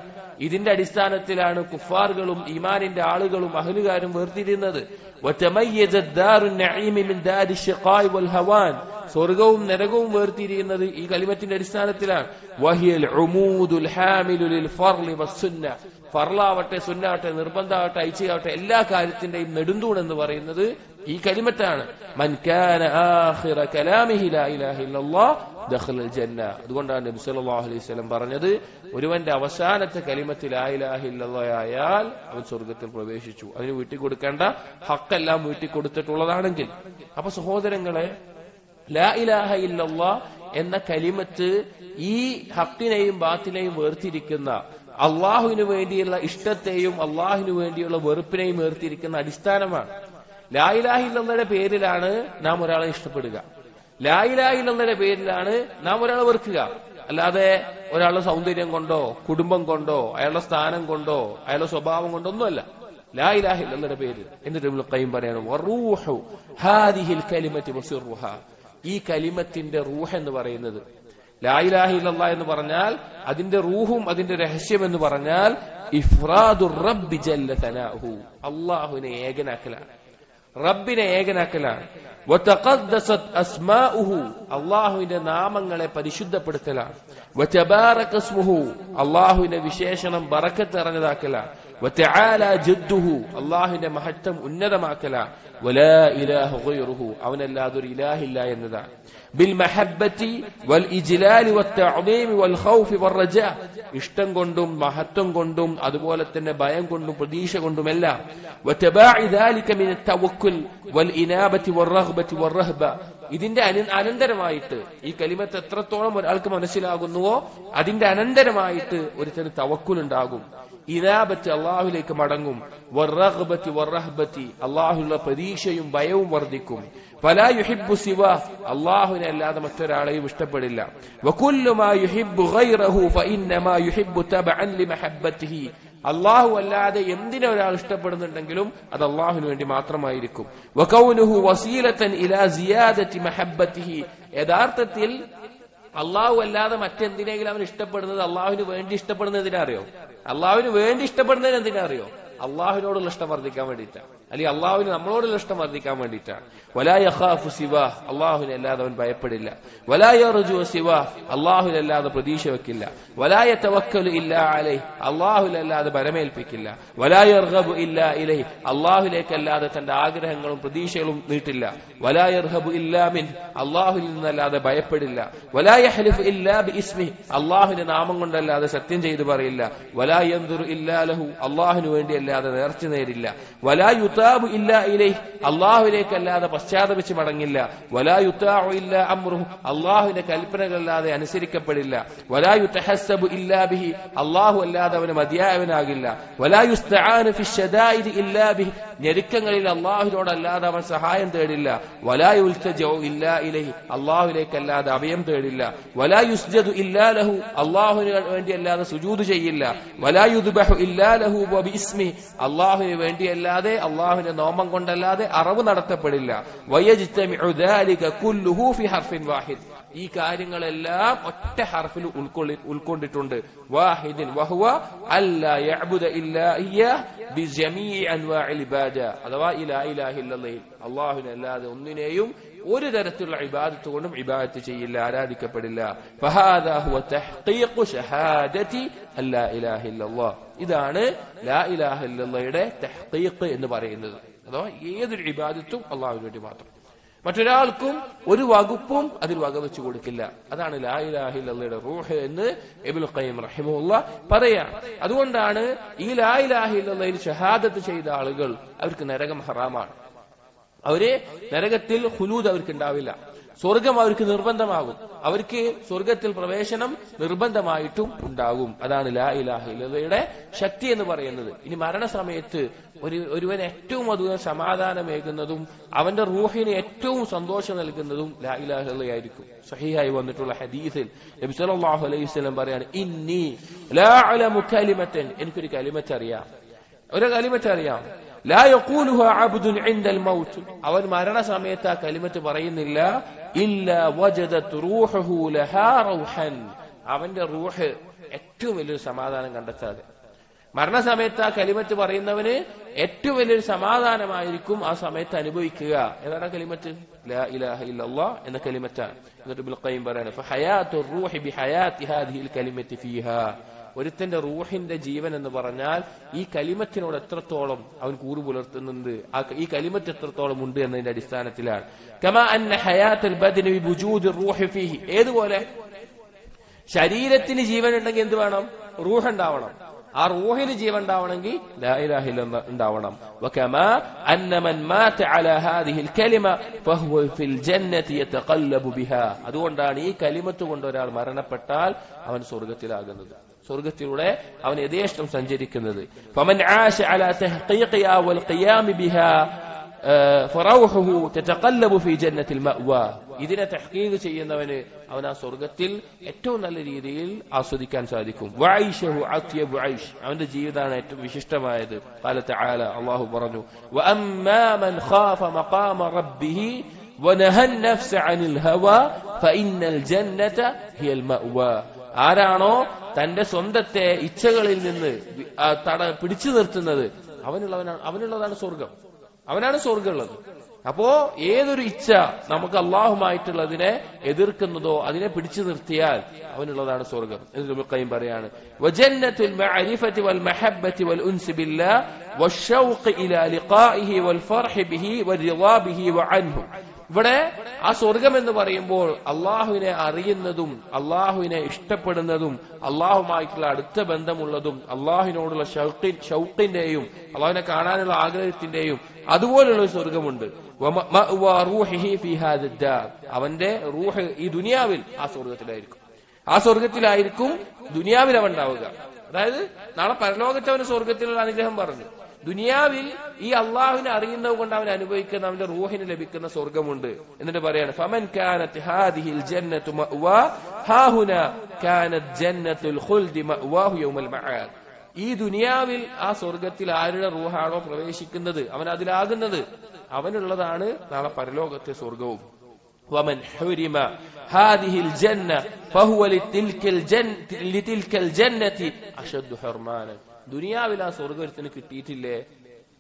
ഇതിന്റെ അടിസ്ഥാനത്തിലാണ് കുഫാറുകളും ഈമാനിന്റെ ആളുകളും അഹ്ലുകാരും വേർതിരിയുന്നത്. വതമയ്യസത് ദാറുൻ നഈമി മിൻ ദാരി ശഖാഇ വൽ ഹവാൻ. സ്വർഗവും നരകവും വേർതിരിയുന്നത് ഈ കലിമത്തിന്റെ അടിസ്ഥാനത്തിലാണ്. വഹിയൽ ഉമൂദുൽ ഹാമിലു ലിൽ ഫർളി വസ്സുന്ന. ഫർളാവട്ടെ സുന്നാവട്ടെ നിർബന്ധമാവട്ടെ ഐച്ഛികമാവട്ടെ എല്ലാ കാര്യത്തിന്റെയും നെടുന്തൂൺ എന്ന് പറയുന്നത് ഈ കലിമത്താണ്. മൻ കാന ആഖിറ കലാമിഹി ലാ ഇലാഹ ഇല്ലല്ലാഹ് ദഖലൽ ജന്ന. അതുകൊണ്ടാണ് നബി സല്ലല്ലാഹു അലൈഹി വസല്ലം പറഞ്ഞത്, ഒരുവന്റെ അവസാനത്തെ കലിമത്ത് ലാ ഇലാഹ ഇല്ലല്ലാഹ് ആയാൽ അവൻ സ്വർഗത്തിൽ പ്രവേശിച്ചു. അതിന് വീട്ടിൽ കൊടുക്കേണ്ട ഹക്കെല്ലാം വീട്ടിൽ കൊടുത്തിട്ടുള്ളതാണെങ്കിൽ. അപ്പൊ സഹോദരങ്ങളെ, ലാ ഇലാഹ ഇല്ലല്ലാഹ് എന്ന കലിമത്ത് ഈ ഹക്കിനെയും ബാത്തിനെയും വേർതിരിക്കുന്ന, അള്ളാഹുവിന് വേണ്ടിയുള്ള ഇഷ്ടത്തെയും അള്ളാഹുവിന് വേണ്ടിയുള്ള വെറുപ്പിനെയും വേർതിരിക്കുന്ന അടിസ്ഥാനമാണ്. ലാ ഇലാഹ ഇല്ലല്ലാഹയുടെ പേരിലാണ് നാം ഒരാളെ ഇഷ്ടപ്പെടുക. ലാ ഇലാഹ ഇല്ലല്ലാഹയുടെ പേരിലാണ് നാം ഒരാളെ വെറുക്കുക. അല്ലാതെ ഒരാളുടെ സൗന്ദര്യം കൊണ്ടോ കുടുംബം കൊണ്ടോ അയാളുടെ സ്ഥാനം കൊണ്ടോ അയാളുടെ സ്വഭാവം കൊണ്ടോ ഒന്നുമല്ല. ലാ ഇലാഹ ഇല്ലല്ലാഹയുടെ പേര്. എന്നിട്ട് ഇബ്നുൽ ഖയ്യിം പറയാണ്, വറൂഹു ഹാദിഹിൽ കലിമത്തി വസിറുഹ. ഈ കലിമത്തിന്റെ റൂഹ് എന്ന് പറയുന്നത്, ലാ ഇലാഹ ഇല്ലല്ലാഹ് എന്ന് പറഞ്ഞാൽ അതിന്റെ റൂഹും അതിന്റെ രഹസ്യം എന്ന് പറഞ്ഞാൽ ഇഫ്റാദുർ റബ്ബി ജല്ല സനാഹു, അല്ലാഹുവിനെ ഏകനാക്കലാണ്, റബ്ബിനെ ഏകനാക്കലാണ്. വതഖദ്ദസത് അസ്മാഉഹു, അല്ലാഹുവിന്റെ നാമങ്ങളെ പരിശുദ്ധപ്പെടുത്തലാണ്. വതബാറക ഇസ്മുഹു, അല്ലാഹുവിന്റെ വിശേഷണം ബറക്കത്ത് നിറഞ്ഞതാക്കലാണ്. വതആല ജദ്ദുഹു, അല്ലാഹുവിന്റെ മഹത്വം ഉന്നതമാക്കലാണ്. വലാ ഇലാഹ ഗൈറുഹു, അവനല്ലാതെ ഒരു ഇലാഹില്ല എന്നതാണ്. ബിൽ മഹബ്ബത്തി വൽ ഇജ്ലാലി വത്തഅദീമി വൽ ഖൗഫി വറജാ, ഇഷ്ടം കൊണ്ടും മഹത്വം കൊണ്ടും അതുപോലെ തന്നെ ഭയം കൊണ്ടും പ്രതീക്ഷ കൊണ്ടുമെല്ലാം. വതബാഇ ദാലിക മിന തവക്കുൽ വൽ ഇനാബത്തി വറഗ്ബത്തി വറഹബ, ഇതിന്റെ അനന്തരമായിട്ട് ഈ കലിമത്ത് എത്രത്തോളം ഒരാൾക്ക് മനസ്സിലാകുന്നുവോ അതിന്റെ അനന്തരമായിട്ട് ഒരുത്തന് തവക്കുൽ ഉണ്ടാകും, ഇനാബത്ത് അള്ളാഹുലേക്ക് മടങ്ങും, വറഗ്ബത്തി വറഹബത്തി അള്ളാഹുള്ള പ്രതീക്ഷയും ഭയവും വർദ്ധിക്കും. ഫലാ യുഹിബ്ബു സിവാ, അള്ളാഹുവിനെ അല്ലാതെ മറ്റൊരാളെയും ഇഷ്ടപ്പെടില്ല. വകുല്ലു മാ യുഹിബ്ബു ഗൈറഹു ഫഇന്നമാ യുഹിബ്ബു തബഅൻ ലിമഹബ്ബതിഹി, അള്ളാഹു അല്ലാതെ എന്തിനെ ഒരാൾ ഇഷ്ടപ്പെടുന്നുണ്ടെങ്കിലും അത് അള്ളാഹുവിന് വേണ്ടി മാത്രമായിരിക്കും. വകൗനുഹു വസീലതൻ ഇലാ സിയാദതി മഹബ്ബതിഹി, യഥാർത്ഥത്തിൽ അള്ളാഹു അല്ലാതെ മറ്റെന്തിനെങ്കിലും അവൻ ഇഷ്ടപ്പെടുന്നത് അള്ളാഹുവിന് വേണ്ടി ഇഷ്ടപ്പെടുന്നതിനെ അറിയോ? അള്ളാഹുവിന് വേണ്ടി ഇഷ്ടപ്പെടുന്നതിന് എന്തിനാ അറിയോ? അള്ളാഹുവിനോടുള്ള ഇഷ്ടം വർദ്ധിക്കാൻ വേണ്ടിയിട്ടാണ്, അല്ലെങ്കിൽ അള്ളാഹുവിന് നമ്മളോടുള്ള ഇഷ്ടം വർദ്ധിക്കാൻ വേണ്ടിയിട്ടാണ്. വലാ യഖാഫു സിവാ, അള്ളാഹുവിനെ അല്ലാതെ അവൻ ഭയപ്പെടില്ല. വലാ യർജു സിവാ, അള്ളാഹുവിനെ അല്ലാതെ പ്രതീക്ഷ വെക്കില്ല. വലാ യതവക്കലു ഇല്ലാ അലൈഹി, അള്ളാഹുവിനെ അല്ലാതെ ബലമേൽപ്പിക്കില്ല. വലാ യർഗബു ഇല്ലാ ഇലൈഹി, അള്ളാഹുവിലേക്കല്ലാതെ തന്റെ ആഗ്രഹങ്ങളും പ്രതീക്ഷകളും നീട്ടില്ല. വലാ യർഹബു ഇല്ലാ മിൻ, അള്ളാഹുവിൽ നിന്നല്ലാതെ ഭയപ്പെടില്ല. വലാ യഹ്ലിഫു ഇല്ലാ ബിഇസ്മിഹി, അള്ളാഹുവിന്റെ നാമം കൊണ്ടല്ലാതെ സത്യം ചെയ്തു പറയില്ല. വലാ യൻദുറു ഇല്ലാ ലഹു, അള്ളാഹുവിന് വേണ്ടിയല്ലാതെ നേർച്ച നേരില്ല. വലാ യുത യുതാബു ഇല്ലാ ഇലൈഹി, അല്ലാഹുവിലേക്കല്ലാതെ പശ്ചാത്തപിച്ച് മടങ്ങില്ല. വലാ യുതാഉ ഇല്ലാ അംറുഹു, അല്ലാഹുവിന്റെ കൽപ്പനകളല്ലാതെ അനുസരിക്കപ്പെടില്ല. വലാ യുതഹസ്സബു ഇല്ലാ ബിഹി, അല്ലാഹു അല്ലാതെ അവന് മതിയായവനാകില്ല. വലാ യുസ്തആനു ഫിശ്ശദാഇദി ഇല്ലാ ബിഹി, ഞെരുക്കങ്ങളിൽ അല്ലാഹുവിനോടല്ലാതെ അവൻ സഹായം തേടില്ല. വലാ യുൽതജഉ ഇല്ലാ ഇലൈഹി, അല്ലാഹുവിലേക്കല്ലാതെ അഭയം തേടില്ല. വലാ യുസ്ജദു ഇല്ലാ ലഹു, അല്ലാഹുവിന് വേണ്ടി അല്ലാതെ സുജൂദ് ചെയ്യില്ല. വലാ യുദ്ബഹു ഇല്ലാ ലഹു വബിസ്മി, അല്ലാഹുവിന് വേണ്ടിയല്ലാതെ അല്ലാഹുവിന്റെ നാമം കൊണ്ടല്ലാതെ അറവ് നടത്തപ്പെടില്ല. വയജ്തമിഉ ദാലിക കുല്ലുഹു ഫി ഹർഫിൻ വാഹിദ്, ഈ കാര്യങ്ങളെല്ലാം ഒറ്റ ഹർഫിൽ ഉൾക്കൊണ്ടിട്ടുണ്ട്. വാഹിദിൻ വഹുവ അല്ലാ യഅ്ബുദ ഇല്ലാ ഇയ്യാഹ് ബിജമീഇ അൻവാഇൽ ഇബാദ, അഥവാ ലാ ഇലാഹ ഇല്ലല്ലാഹ്, അല്ലാഹുവിനെ അല്ലാതെ ഒന്നിനെയും ഒരു തരത്തിലുള്ള ഇബാദത്ത് കൊണ്ടും ഇബാദത്ത് ചെയ്യില്ല, ആരാധിക്കപ്പെടില്ല. ഫഹാദാ ഹുവ തഹ്ഖീഖു ഷഹാദതി അല്ലാ ഇലാഹ ഇല്ലല്ലാഹ്, ഇതാണ് ലാ ഇലാഹ ഇല്ലല്ലാഹയുടെ തഹ്ഖീഖ് എന്ന് പറയുന്നത്. അഥവാ ഏതൊരു ഇബാദത്തും അല്ലാഹുവിന് വേണ്ടി മാത്രം, മറ്റൊരാൾക്കും ഒരു വകുപ്പും അതിൽ വകവെച്ചു കൊടുക്കില്ല. അതാണ് ലാ ഇലാഹ ഇല്ലല്ലാഹയുടെ റൂഹ് എന്ന് ഇബ്നുൽ ഖയ്യിം റഹിമഹുല്ലാഹ് പറയാ. അതുകൊണ്ടാണ് ഈ ലാ ഇലാഹ ഇല്ലല്ലാഹയിൽ ഷഹാദത്ത് ചെയ്ത ആളുകൾ അവർക്ക് നരകം ഹറാമാണ്. അവര് നരകത്തിൽ ഖുലൂദ് അവർക്ക് ഉണ്ടാവില്ല, സ്വർഗം അവർക്ക് നിർബന്ധമാകും, അവർക്ക് സ്വർഗത്തിൽ പ്രവേശനം നിർബന്ധമായിട്ടും ഉണ്ടാകും. അതാണ് ലാ ഇലാഹ ഇല്ലല്ലാഹയുടെ ശക്തി എന്ന് പറയുന്നത്. ഇനി മരണസമയത്ത് ഒരുവന് ഏറ്റവും അധികം സമാധാനമേകുന്നതും അവന്റെ റൂഹിന് ഏറ്റവും സന്തോഷം നൽകുന്നതും ലാ ഇലാഹ ഇല്ലല്ലാഹയായിരിക്കും. സഹീഹായി വന്നിട്ടുള്ള ഹദീസിൽ നബി സല്ലല്ലാഹു അലൈഹി വസല്ലം പറയാണ്, ഇന്നി ലാ അഅലമു കലിമതൻ, എനിക്കൊരു കലിമത്ത് അറിയാം, ഒരു കലിമത്ത് അറിയാം, ലാ യഖൂലുഹു അബ്ദുൻ ഇൻദൽ മൗത്ത്, അവൻ മരണസമയത്ത് ആ കലിമത്ത് പറയുന്നില്ല, ഇല്ലാ വജദത് റൂഹുഹു ലഹാ റൗഹൻ, അവന്റെ റൂഹ് ഏറ്റവും വലിയൊരു സമാധാനം കണ്ടെത്താതെ. മരണസമയത്ത് ആ കലിമത്ത് പറയുന്നവന് ഏറ്റവും വലിയൊരു സമാധാനമായിരിക്കും ആ സമയത്ത് അനുഭവിക്കുക. ഏതാണ് കലിമത്ത്? ലാ ഇലാഹ ഇല്ലല്ലാഹ് എന്ന കലിമത്താണ്. എന്നിട്ട് ഇബ്നുൽ ഖയ്യിം പറയാണ്, ഫഹയാത്തുർ റൂഹി ബിഹയാത്തി ഹാദിഹിൽ കലിമത്തി ഫീഹാ, ഒരുത്തന്റെ റൂഹിന്റെ ജീവൻ എന്ന് പറഞ്ഞാൽ ഈ കലിമത്തിനോട് എത്രത്തോളം അവൻ കൂറു പുലർത്തുന്നുണ്ട്, ഈ കലിമത്ത് എത്രത്തോളം ഉണ്ട് എന്നതിന്റെ അടിസ്ഥാനത്തിലാണ്. കമാ അന്ന ഹയാത്തുൽ ബദനി ബിവുജൂദിർ റൂഹി ഫീഹി, ഏതുപോലെ ശരീരത്തിന് ജീവൻ ഉണ്ടെങ്കിൽ എന്ത് വേണം? റൂഹ് ഉണ്ടാവണം. ആ റൂഹിന് ജീവൻ ഉണ്ടാവണമെങ്കിൽ ലാ ഇലാഹ ഇല്ലല്ലാഹ് ഉണ്ടാവണം. വകമാ അന്ന മൻ മാത അലാ ഹാദിഹിൽ കലിമ ഫഹുവ ഫിൽ ജന്നതി യതഖല്ലബു ബിഹാ, അതുകൊണ്ടാണ് ഈ കലിമത്ത് കൊണ്ട് ഒരാൾ മരണപ്പെട്ടാൽ അവൻ സ്വർഗ്ഗത്തിലാകുന്നത്, സ്വർഗ്ഗത്തിലൂടെ അവൻ യഥേഷ്ടം സഞ്ചരിക്കുന്നത്. ഫമൻ ആശ അലാ തഹ്ഖീഖിഹാ വൽ ഖിയാം ബിഹാ ഫറൗഹുഹു തതഖല്ലബു ഫീ ജന്നത്തിൽ മഅ്വാ, ഇതിനെ തഹ്ഖീഖ് ചെയ്യുന്നവന് അവൻ ആ സ്വർഗ്ഗത്തിൽ ഏറ്റവും നല്ല രീതിയിൽ ആസ്വദിക്കാൻ സാധിക്കും. വഐശഹു അത്യബു ഐശ്, അവന്റെ ജീവിതമാണ് ഏറ്റവും വിശിഷ്ടമായത്. ഖാല തആല, അല്ലാഹു പറഞ്ഞു, വഅമ്മാ മൻ ഖാഫ മഖാമ റബ്ബിഹി വനഹൻ നഫ്സ അനിൽ ഹവാ ഫഇന്നൽ ജന്നത ഹിയൽ മഅ്വാ, ആരാണോ തന്റെ സ്വന്തത്തെ ഇച്ഛകളിൽ നിന്ന് പിടിച്ചു നിർത്തുന്നത് അവനുള്ളതാണ് സ്വർഗം, അവനാണ് സ്വർഗമുള്ളത്. അപ്പോ ഏതൊരു ഇച്ഛ നമുക്ക് അള്ളാഹുമായിട്ടുള്ളതിനെ എതിർക്കുന്നതോ അതിനെ പിടിച്ചു നിർത്തിയാൽ അവനുള്ളതാണ് സ്വർഗം. ഇബ്നുൽ ഖയ്യിം പറയാണ്, വജന്നത്തുൽ മഅരിഫതി വൽ മഹബ്ബതി വൽ ഉൻസ് ബില്ലാഹ് വശൗഖ് ഇലാ ലിഖാഇഹി വൽ ഫർഹ് ബിഹി വറിളാ ബിഹി വഅൻഹു, ഇവിടെ ആ സ്വർഗം എന്ന് പറയുമ്പോൾ അള്ളാഹുവിനെ അറിയുന്നതും അള്ളാഹുവിനെ ഇഷ്ടപ്പെടുന്നതും അള്ളാഹുമായിട്ടുള്ള അടുത്ത ബന്ധമുള്ളതും അള്ളാഹുവിനോടുള്ള ഷൗഖിന്റെയും അള്ളാഹുവിനെ കാണാനുള്ള ആഗ്രഹത്തിന്റെയും അതുപോലുള്ള ഒരു സ്വർഗമുണ്ട്. അവന്റെ റൂഹ് ഈ ദുനിയാവിൽ ആ സ്വർഗത്തിലായിരിക്കും ദുനിയാവിൽ അവൻ ഉണ്ടാവുക. അതായത് നാളെ പരലോകത്ത് അവന് സ്വർഗത്തിലുള്ള അനുഗ്രഹം പറഞ്ഞു. ദുനിയാവിൽ ഈ അള്ളാഹുവിനെ അറിയുന്നത് കൊണ്ട് അവൻ അനുഭവിക്കുന്ന അവന്റെ റൂഹിന് ലഭിക്കുന്ന സ്വർഗമുണ്ട്. എന്നിട്ട് പറയാണ്, ഫമൻ കാനത് ഹാദിഹിൽ ജന്നതു മഅ്വാ ഹാഹുനാ കാനത് ജന്നത്തുൽ ഖുൽദി മഅ്വാഹു യൗമൽ മആദ്, ഈ ദുനിയാവിൽ ആ സ്വർഗത്തിൽ ആരുടെ റൂഹാണോ പ്രവേശിക്കുന്നത് അവൻ അതിലാകുന്നത് അവനുള്ളതാണ് നാളെ പരലോകത്തെ സ്വർഗവും. വമൻ ഹുരിമ ഹാദിഹിൽ ജന്ന ഫഹുവ ലിതിൽക്കൽ ജന്നതി അശദ്ദു ഹർമാനൻ, ദുനിയാവിൽ ആ സ്വർഗത്തിന് കിട്ടിയിട്ടില്ലേ,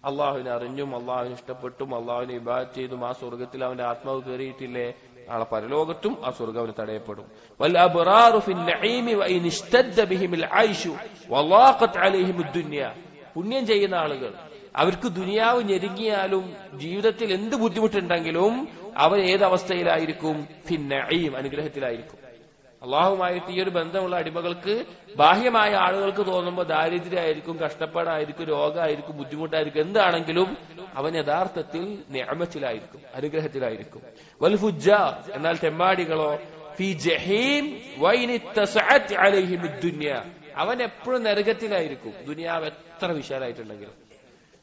അള്ളാഹുവിനെ അറിഞ്ഞും അള്ളാഹുവിനെ ഇഷ്ടപ്പെട്ടും അള്ളാഹുവിനെ ഇബാദത്ത് ചെയ്തും ആ സ്വർഗത്തിൽ അവന്റെ ആത്മാവ് കയറിയിട്ടില്ലേ, നാളെ പരലോകത്തും ആ സ്വർഗം അവന് തടയപ്പെടും. വൽ അബ്റാറു ഫിൻ നഈമി വഇൻ ഇസ്തദ്ദ ബിഹിൽ ഐശു വളാഖത് അലൈഹിമുദ് ദുനിയ, പുണ്യം ചെയ്യുന്ന ആളുകൾ അവർക്ക് ദുനിയാവ് ഞെരുങ്ങിയാലും ജീവിതത്തിൽ എന്ത് ബുദ്ധിമുട്ടുണ്ടെങ്കിലും അവർ ഏതവസ്ഥയിലായിരിക്കും? ഫിൻ നഈം, അനുഗ്രഹത്തിലായിരിക്കും. അള്ളാഹുമായിട്ട് ഈ ഒരു ബന്ധമുള്ള അടിമകൾക്ക് ബാഹ്യമായ ആളുകൾക്ക് തോന്നുമ്പോൾ ദാരിദ്ര്യമായിരിക്കും, കഷ്ടപ്പാടായിരിക്കും, രോഗമായിരിക്കും, ബുദ്ധിമുട്ടായിരിക്കും, എന്താണെങ്കിലും അവൻ യഥാർത്ഥത്തിൽ നിഅമത്തിലായിരിക്കും, അനുഗ്രഹത്തിലായിരിക്കും. വൽ ഫുജ്ജാർ, എന്നാൽ തെമ്മാടികളോ ഫീ ജഹീം വഇൻ ഇത്തസഅത് അലൈഹിം ദുനിയ, അവൻ എപ്പോഴും നരകത്തിലായിരിക്കും, ദുനിയാവ് എത്ര വിശാലമായിട്ടുണ്ടെങ്കിലും.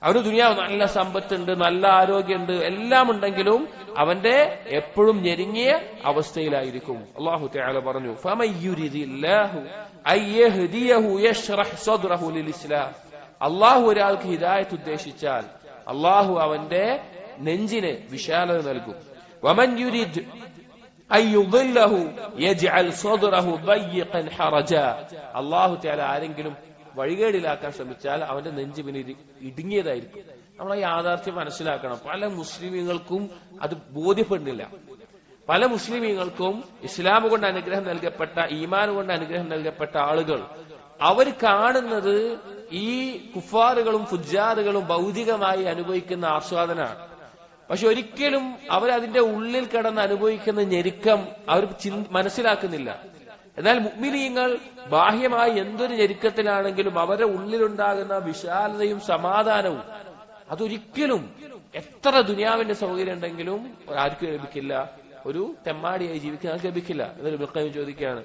അവന് ദുനിയാവ് നല്ല സമ്പത്തുണ്ട്, നല്ല ആരോഗ്യമുണ്ട്, എല്ലാം ഉണ്ടെങ്കിലും അവന്റെ എപ്പോഴും ഞെരുങ്ങിയ അവസ്ഥയിലായിരിക്കും. അല്ലാഹു തആല പറഞ്ഞു, ഫമൻ യുരിദില്ലാഹു അയ്യഹ്ദിയഹു യശ്റഹ് സദ്റഹു ലിൽഇസ്ലാം, അല്ലാഹു ഒരാൾക്ക് ഹിദായത്ത് ഉദ്ദേശിച്ചാൽ അല്ലാഹു അവന്റെ നെഞ്ചിന് വിശാലത നൽകും. വമൻ യുരിദ് അയ്യുദില്ലഹു യജ്അൽ സദ്റഹു ദയ്യിഖൻ ഹറജ, അല്ലാഹു തആല ആരെങ്കിലും വഴികേടിലാക്കാൻ ശ്രമിച്ചാൽ അവന്റെ നെഞ്ച് പിന്നെ ഇടുങ്ങിയതായിരിക്കും. നമ്മൾ ഈ യാഥാർത്ഥ്യം മനസ്സിലാക്കണം. പല മുസ്ലിമീങ്ങൾക്കും അത് ബോധ്യപ്പെടുന്നില്ല. പല മുസ്ലിമീങ്ങൾക്കും ഇസ്ലാം കൊണ്ട് അനുഗ്രഹം നൽകപ്പെട്ട, ഈമാൻ കൊണ്ട് അനുഗ്രഹം നൽകപ്പെട്ട ആളുകൾ അവർ കാണുന്നത് ഈ കുഫാറുകളും ഫുജ്ജാറുകളും ഭൗതികമായി അനുഭവിക്കുന്ന ആസ്വാദനമാണ്. പക്ഷെ ഒരിക്കലും അവരതിന്റെ ഉള്ളിൽ കിടന്ന് അനുഭവിക്കുന്ന ഞെരുക്കം അവർ മനസ്സിലാക്കുന്നില്ല. എന്നാൽ മുഅ്മിനീങ്ങൾ ബാഹ്യമായി എന്തൊരു ഞെരുക്കത്തിലാണെങ്കിലും അവരുടെ ഉള്ളിലുണ്ടാകുന്ന വിശാലതയും സമാധാനവും അതൊരിക്കലും എത്ര ദുനിയാവിന്റെ സൗകര്യം ഉണ്ടെങ്കിലും ആർക്കും ലഭിക്കില്ല, ഒരു തെമ്മാടിയായി ജീവിക്കാൻ ലഭിക്കില്ല. എന്നൊരു ബിഖൈം ചോദിക്കുകയാണ്,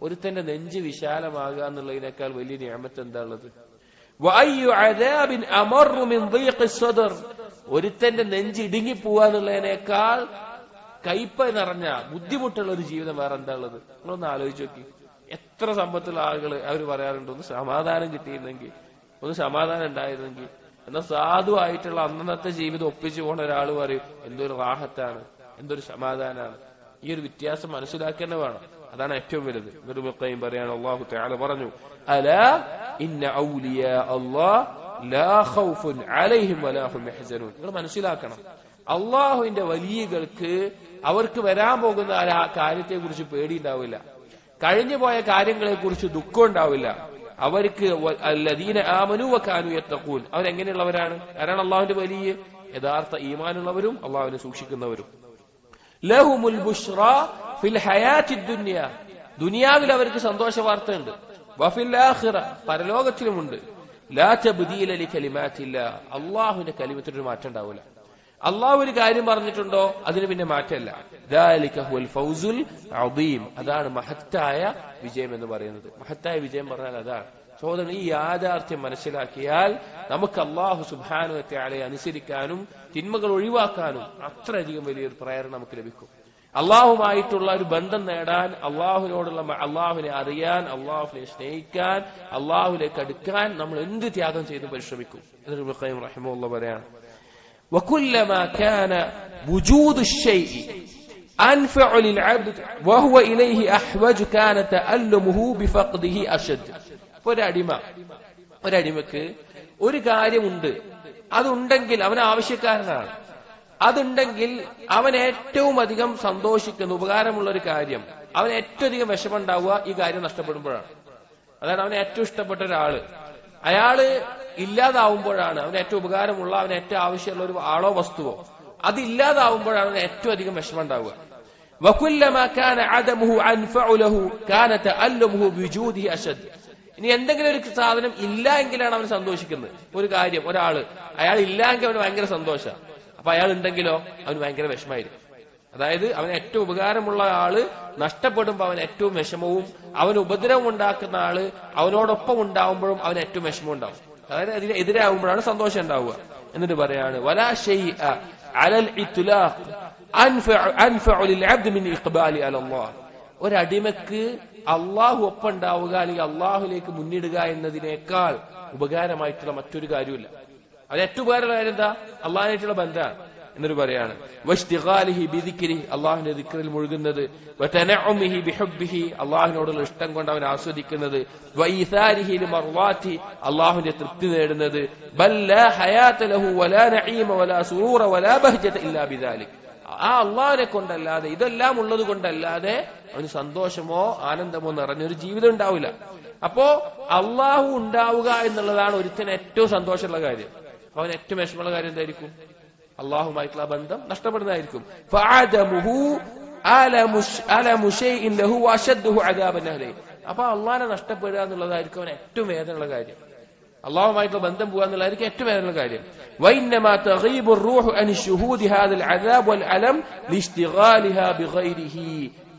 ഒരുത്തന്റെ നെഞ്ച് വിശാലമാകുക എന്നുള്ളതിനേക്കാൾ വലിയ നിഅമത്ത് എന്താ ഉള്ളത്? ഒരുത്തന്റെ നെഞ്ച് ഇടുങ്ങിപ്പോവുക എന്നുള്ളതിനേക്കാൾ കയ്പ നിറഞ്ഞ ബുദ്ധിമുട്ടുള്ള ഒരു ജീവിതം വേറെ എന്താ ഉള്ളത്? നിങ്ങളൊന്ന് ആലോചിച്ച് നോക്കി. എത്ര സമ്പത്തുള്ള ആളുകൾ അവർ പറയാറുണ്ട്, ഒന്ന് സമാധാനം കിട്ടിയിരുന്നെങ്കിൽ, ഒന്ന് സമാധാനം ഉണ്ടായിരുന്നെങ്കിൽ. എന്നാൽ സാധുവായിട്ടുള്ള അന്നത്തെ ജീവിതം ഒപ്പിച്ചു പോണ ഒരാൾ പറയും എന്തൊരു റാഹത്താണ്, എന്തൊരു സമാധാനമാണ്. ഈ ഒരു വ്യത്യാസം മനസ്സിലാക്കേണ്ട വേണം. അതാണ് ഏറ്റവും വലുത്. ഒരു ബിഖൈം പറയാണ്, അല്ലാഹു തആല പറഞ്ഞു, അലാ ഇന്ന ഔലിയാ അല്ലാഹ് ലാ ഖൗഫുൻ അലൈഹിം വലാ ഹും യഹ്സനൂൻ. നിങ്ങൾ മനസ്സിലാക്കണം, അള്ളാഹുവിന്റെ വലിയകൾക്ക് അവർക്ക് വരാൻ പോകുന്ന ആ കാര്യത്തെ കുറിച്ച് പേടിയുണ്ടാവില്ല, കഴിഞ്ഞു പോയ കാര്യങ്ങളെ കുറിച്ച് ദുഃഖം ഉണ്ടാവില്ല. അവർക്ക് അല്ലദീന ആമനൂ വകാനൂ യത്തഖൂൻ, അവരെങ്ങനെയുള്ളവരാണ്? ആരാണ് അള്ളാഹുവിന്റെ വലിയ? യഥാർത്ഥ ഈമാനുള്ളവരും അള്ളാഹുവിനെ സൂക്ഷിക്കുന്നവരും. ലഹുമുൽ ബുശ്റാ ഫിൽ ഹയാത്തി ദുനിയ, ദുനിയാവിൽ അവർക്ക് സന്തോഷ വാർത്തയുണ്ട്. വഫിൽ ആഖിറ, പരലോകത്തിലുമുണ്ട്. ലാ തബ്ദീല ലികലിമാത്തില്ലാ, അള്ളാഹുവിന്റെ കലിമത്തിനൊരു മാറ്റം ഉണ്ടാവില്ല. അള്ളാഹു ഒരു കാര്യം പറഞ്ഞിട്ടുണ്ടോ അതിന് പിന്നെ മാറ്റമല്ല. ദാലിക ഹുവൽ ഫൗസുൽ അദീം, അതാണ് മഹത്തായ വിജയം എന്ന് പറയുന്നത്. മഹത്തായ വിജയം പറഞ്ഞാൽ അതാണ്. സഹോദരൻ, ഈ യാഥാർത്ഥ്യം മനസ്സിലാക്കിയാൽ നമുക്ക് അല്ലാഹു സുബ്ഹാനഹു വ തആലയെ അനുസരിക്കാനും തിന്മകൾ ഒഴിവാക്കാനും അത്രയധികം വലിയൊരു പ്രേരണ നമുക്ക് ലഭിക്കും. അള്ളാഹുമായിട്ടുള്ള ഒരു ബന്ധം നേടാൻ, അള്ളാഹുവിനോടുള്ള അള്ളാഹുവിനെ അറിയാൻ, അള്ളാഹുവിനെ സ്നേഹിക്കാൻ, അള്ളാഹുവിലേക്ക് അടുക്കാൻ നമ്മൾ എന്ത് ത്യാഗം ചെയ്ത് പരിശ്രമിക്കും. എന്നൊരു ഇബ്നു ഖയ്യിം റഹിമഹുല്ലാഹ് പറയാണ്, وكلما كان وجود الشيء أنفع للعبد وهو إليه أحوج كان تألمه بفقده أشد. ഒരടിമക്ക് ഒരു കാര്യമുണ്ട്, അതുണ്ടെങ്കിൽ അവൻ ആവശ്യക്കാരനാണ്, അതുണ്ടെങ്കിൽ അവൻ ഏറ്റവും അധികം സന്തോഷിക്കുന്ന ഉപകാരമുള്ള ഒരു കാര്യം, അവൻ ഏറ്റവും അധികം വിഷമുണ്ടാവുക ഈ കാര്യം നഷ്ടപ്പെടുമ്പോഴാണ്. അതാണ് അവന് ഏറ്റവും ഇഷ്ടപ്പെട്ട ഒരാള്, അയാള് ഇല്ലാതാവുമ്പോഴാണ് അവന് ഏറ്റവും ഉപകാരമുള്ള, അവന് ഏറ്റവും ആവശ്യമുള്ള ഒരു ആളോ വസ്തുവോ അതില്ലാതാവുമ്പോഴാണ് അവന് ഏറ്റവും അധികം വിഷമം ഉണ്ടാവുക. ഇനി എന്തെങ്കിലും ഒരു സാധനം ഇല്ല എങ്കിലാണ് അവൻ സന്തോഷിക്കുന്നത്. ഒരു കാര്യം, ഒരാള്, അയാൾ ഇല്ല എങ്കിൽ അവന് ഭയങ്കര സന്തോഷം, അപ്പൊ അയാൾ ഉണ്ടെങ്കിലോ അവന് ഭയങ്കര വിഷമായിരിക്കും. അതായത് അവന് ഏറ്റവും ഉപകാരമുള്ള ആള് നഷ്ടപ്പെടുമ്പോൾ അവന് ഏറ്റവും വിഷമവും, അവന് ഉപദ്രവം ഉണ്ടാക്കുന്ന ആള് അവനോടൊപ്പം ഉണ്ടാവുമ്പോഴും അവന് ഏറ്റവും വിഷമം ഉണ്ടാവും. അതായത് അതിന് എതിരാകുമ്പോഴാണ് സന്തോഷം ഉണ്ടാവുക. എന്നിട്ട് പറയാണ്, വലാ ശൈഅ അലൽ ഇത്ലാഖ് അൻഫഉ ലിൽ അബ്ദി മിൻ ഇഖ്ബാലി അലല്ലാഹ്, ഒരടിമക്ക് അള്ളാഹു ഒപ്പം ഉണ്ടാവുക അല്ലെങ്കിൽ അള്ളാഹുലേക്ക് മുന്നിടുക എന്നതിനേക്കാൾ ഉപകാരമായിട്ടുള്ള മറ്റൊരു കാര്യമില്ല. അത് ഏറ്റവും ഉപകാരമുള്ള കാര്യം എന്താ? അള്ളാഹുമായിട്ടുള്ള ബന്ധമാണ്. എന്നൊരു പറയാണ്, വഷ്തിഗാലിഹി ബിദിക്രിഹി, അള്ളാഹുവിന്റെ ദിക്റിൽ മുഴുകുന്നത്, വതനഉമിഹി ബിഹുബ്ബിഹി, അള്ളാഹുവിനോടുള്ള ഇഷ്ടം കൊണ്ട് അവൻ ആസ്വദിക്കുന്നത്, വഈസാരിഹി ലിമർവാതി, അള്ളാഹുവിന്റെ തൃപ്തി നേടുന്നത്, ബൽ ലാ ഹയാത ലഹു വലാ നഈമ വലാ സുറൂറ വലാ ബഹ്ജത ഇല്ലാ ബിദാലിക്, ആ അള്ളാഹിനെ കൊണ്ടല്ലാതെ, ഇതെല്ലാം ഉള്ളത് കൊണ്ടല്ലാതെ അവന് സന്തോഷമോ ആനന്ദമോ നിറഞ്ഞൊരു ജീവിതം ഉണ്ടാവില്ല. അപ്പോ അള്ളാഹു ഉണ്ടാവുക എന്നുള്ളതാണ് ഒരുത്തിന് ഏറ്റവും സന്തോഷമുള്ള കാര്യം. അവന് ഏറ്റവും വിഷമമുള്ള കാര്യം എന്തായിരിക്കും? അള്ളാഹുമായിട്ടുള്ള ബന്ധം നഷ്ടപ്പെടുന്നതായിരിക്കും. അപ്പൊ അള്ളാഹിനെ നഷ്ടപ്പെടുക എന്നുള്ളതായിരിക്കും അവൻ ഏറ്റവും വേദനയുള്ള കാര്യം. അള്ളാഹുമായിട്ടുള്ള ബന്ധം പോകുക എന്നുള്ളതായിരിക്കും ഏറ്റവും വേദനയുള്ള കാര്യം.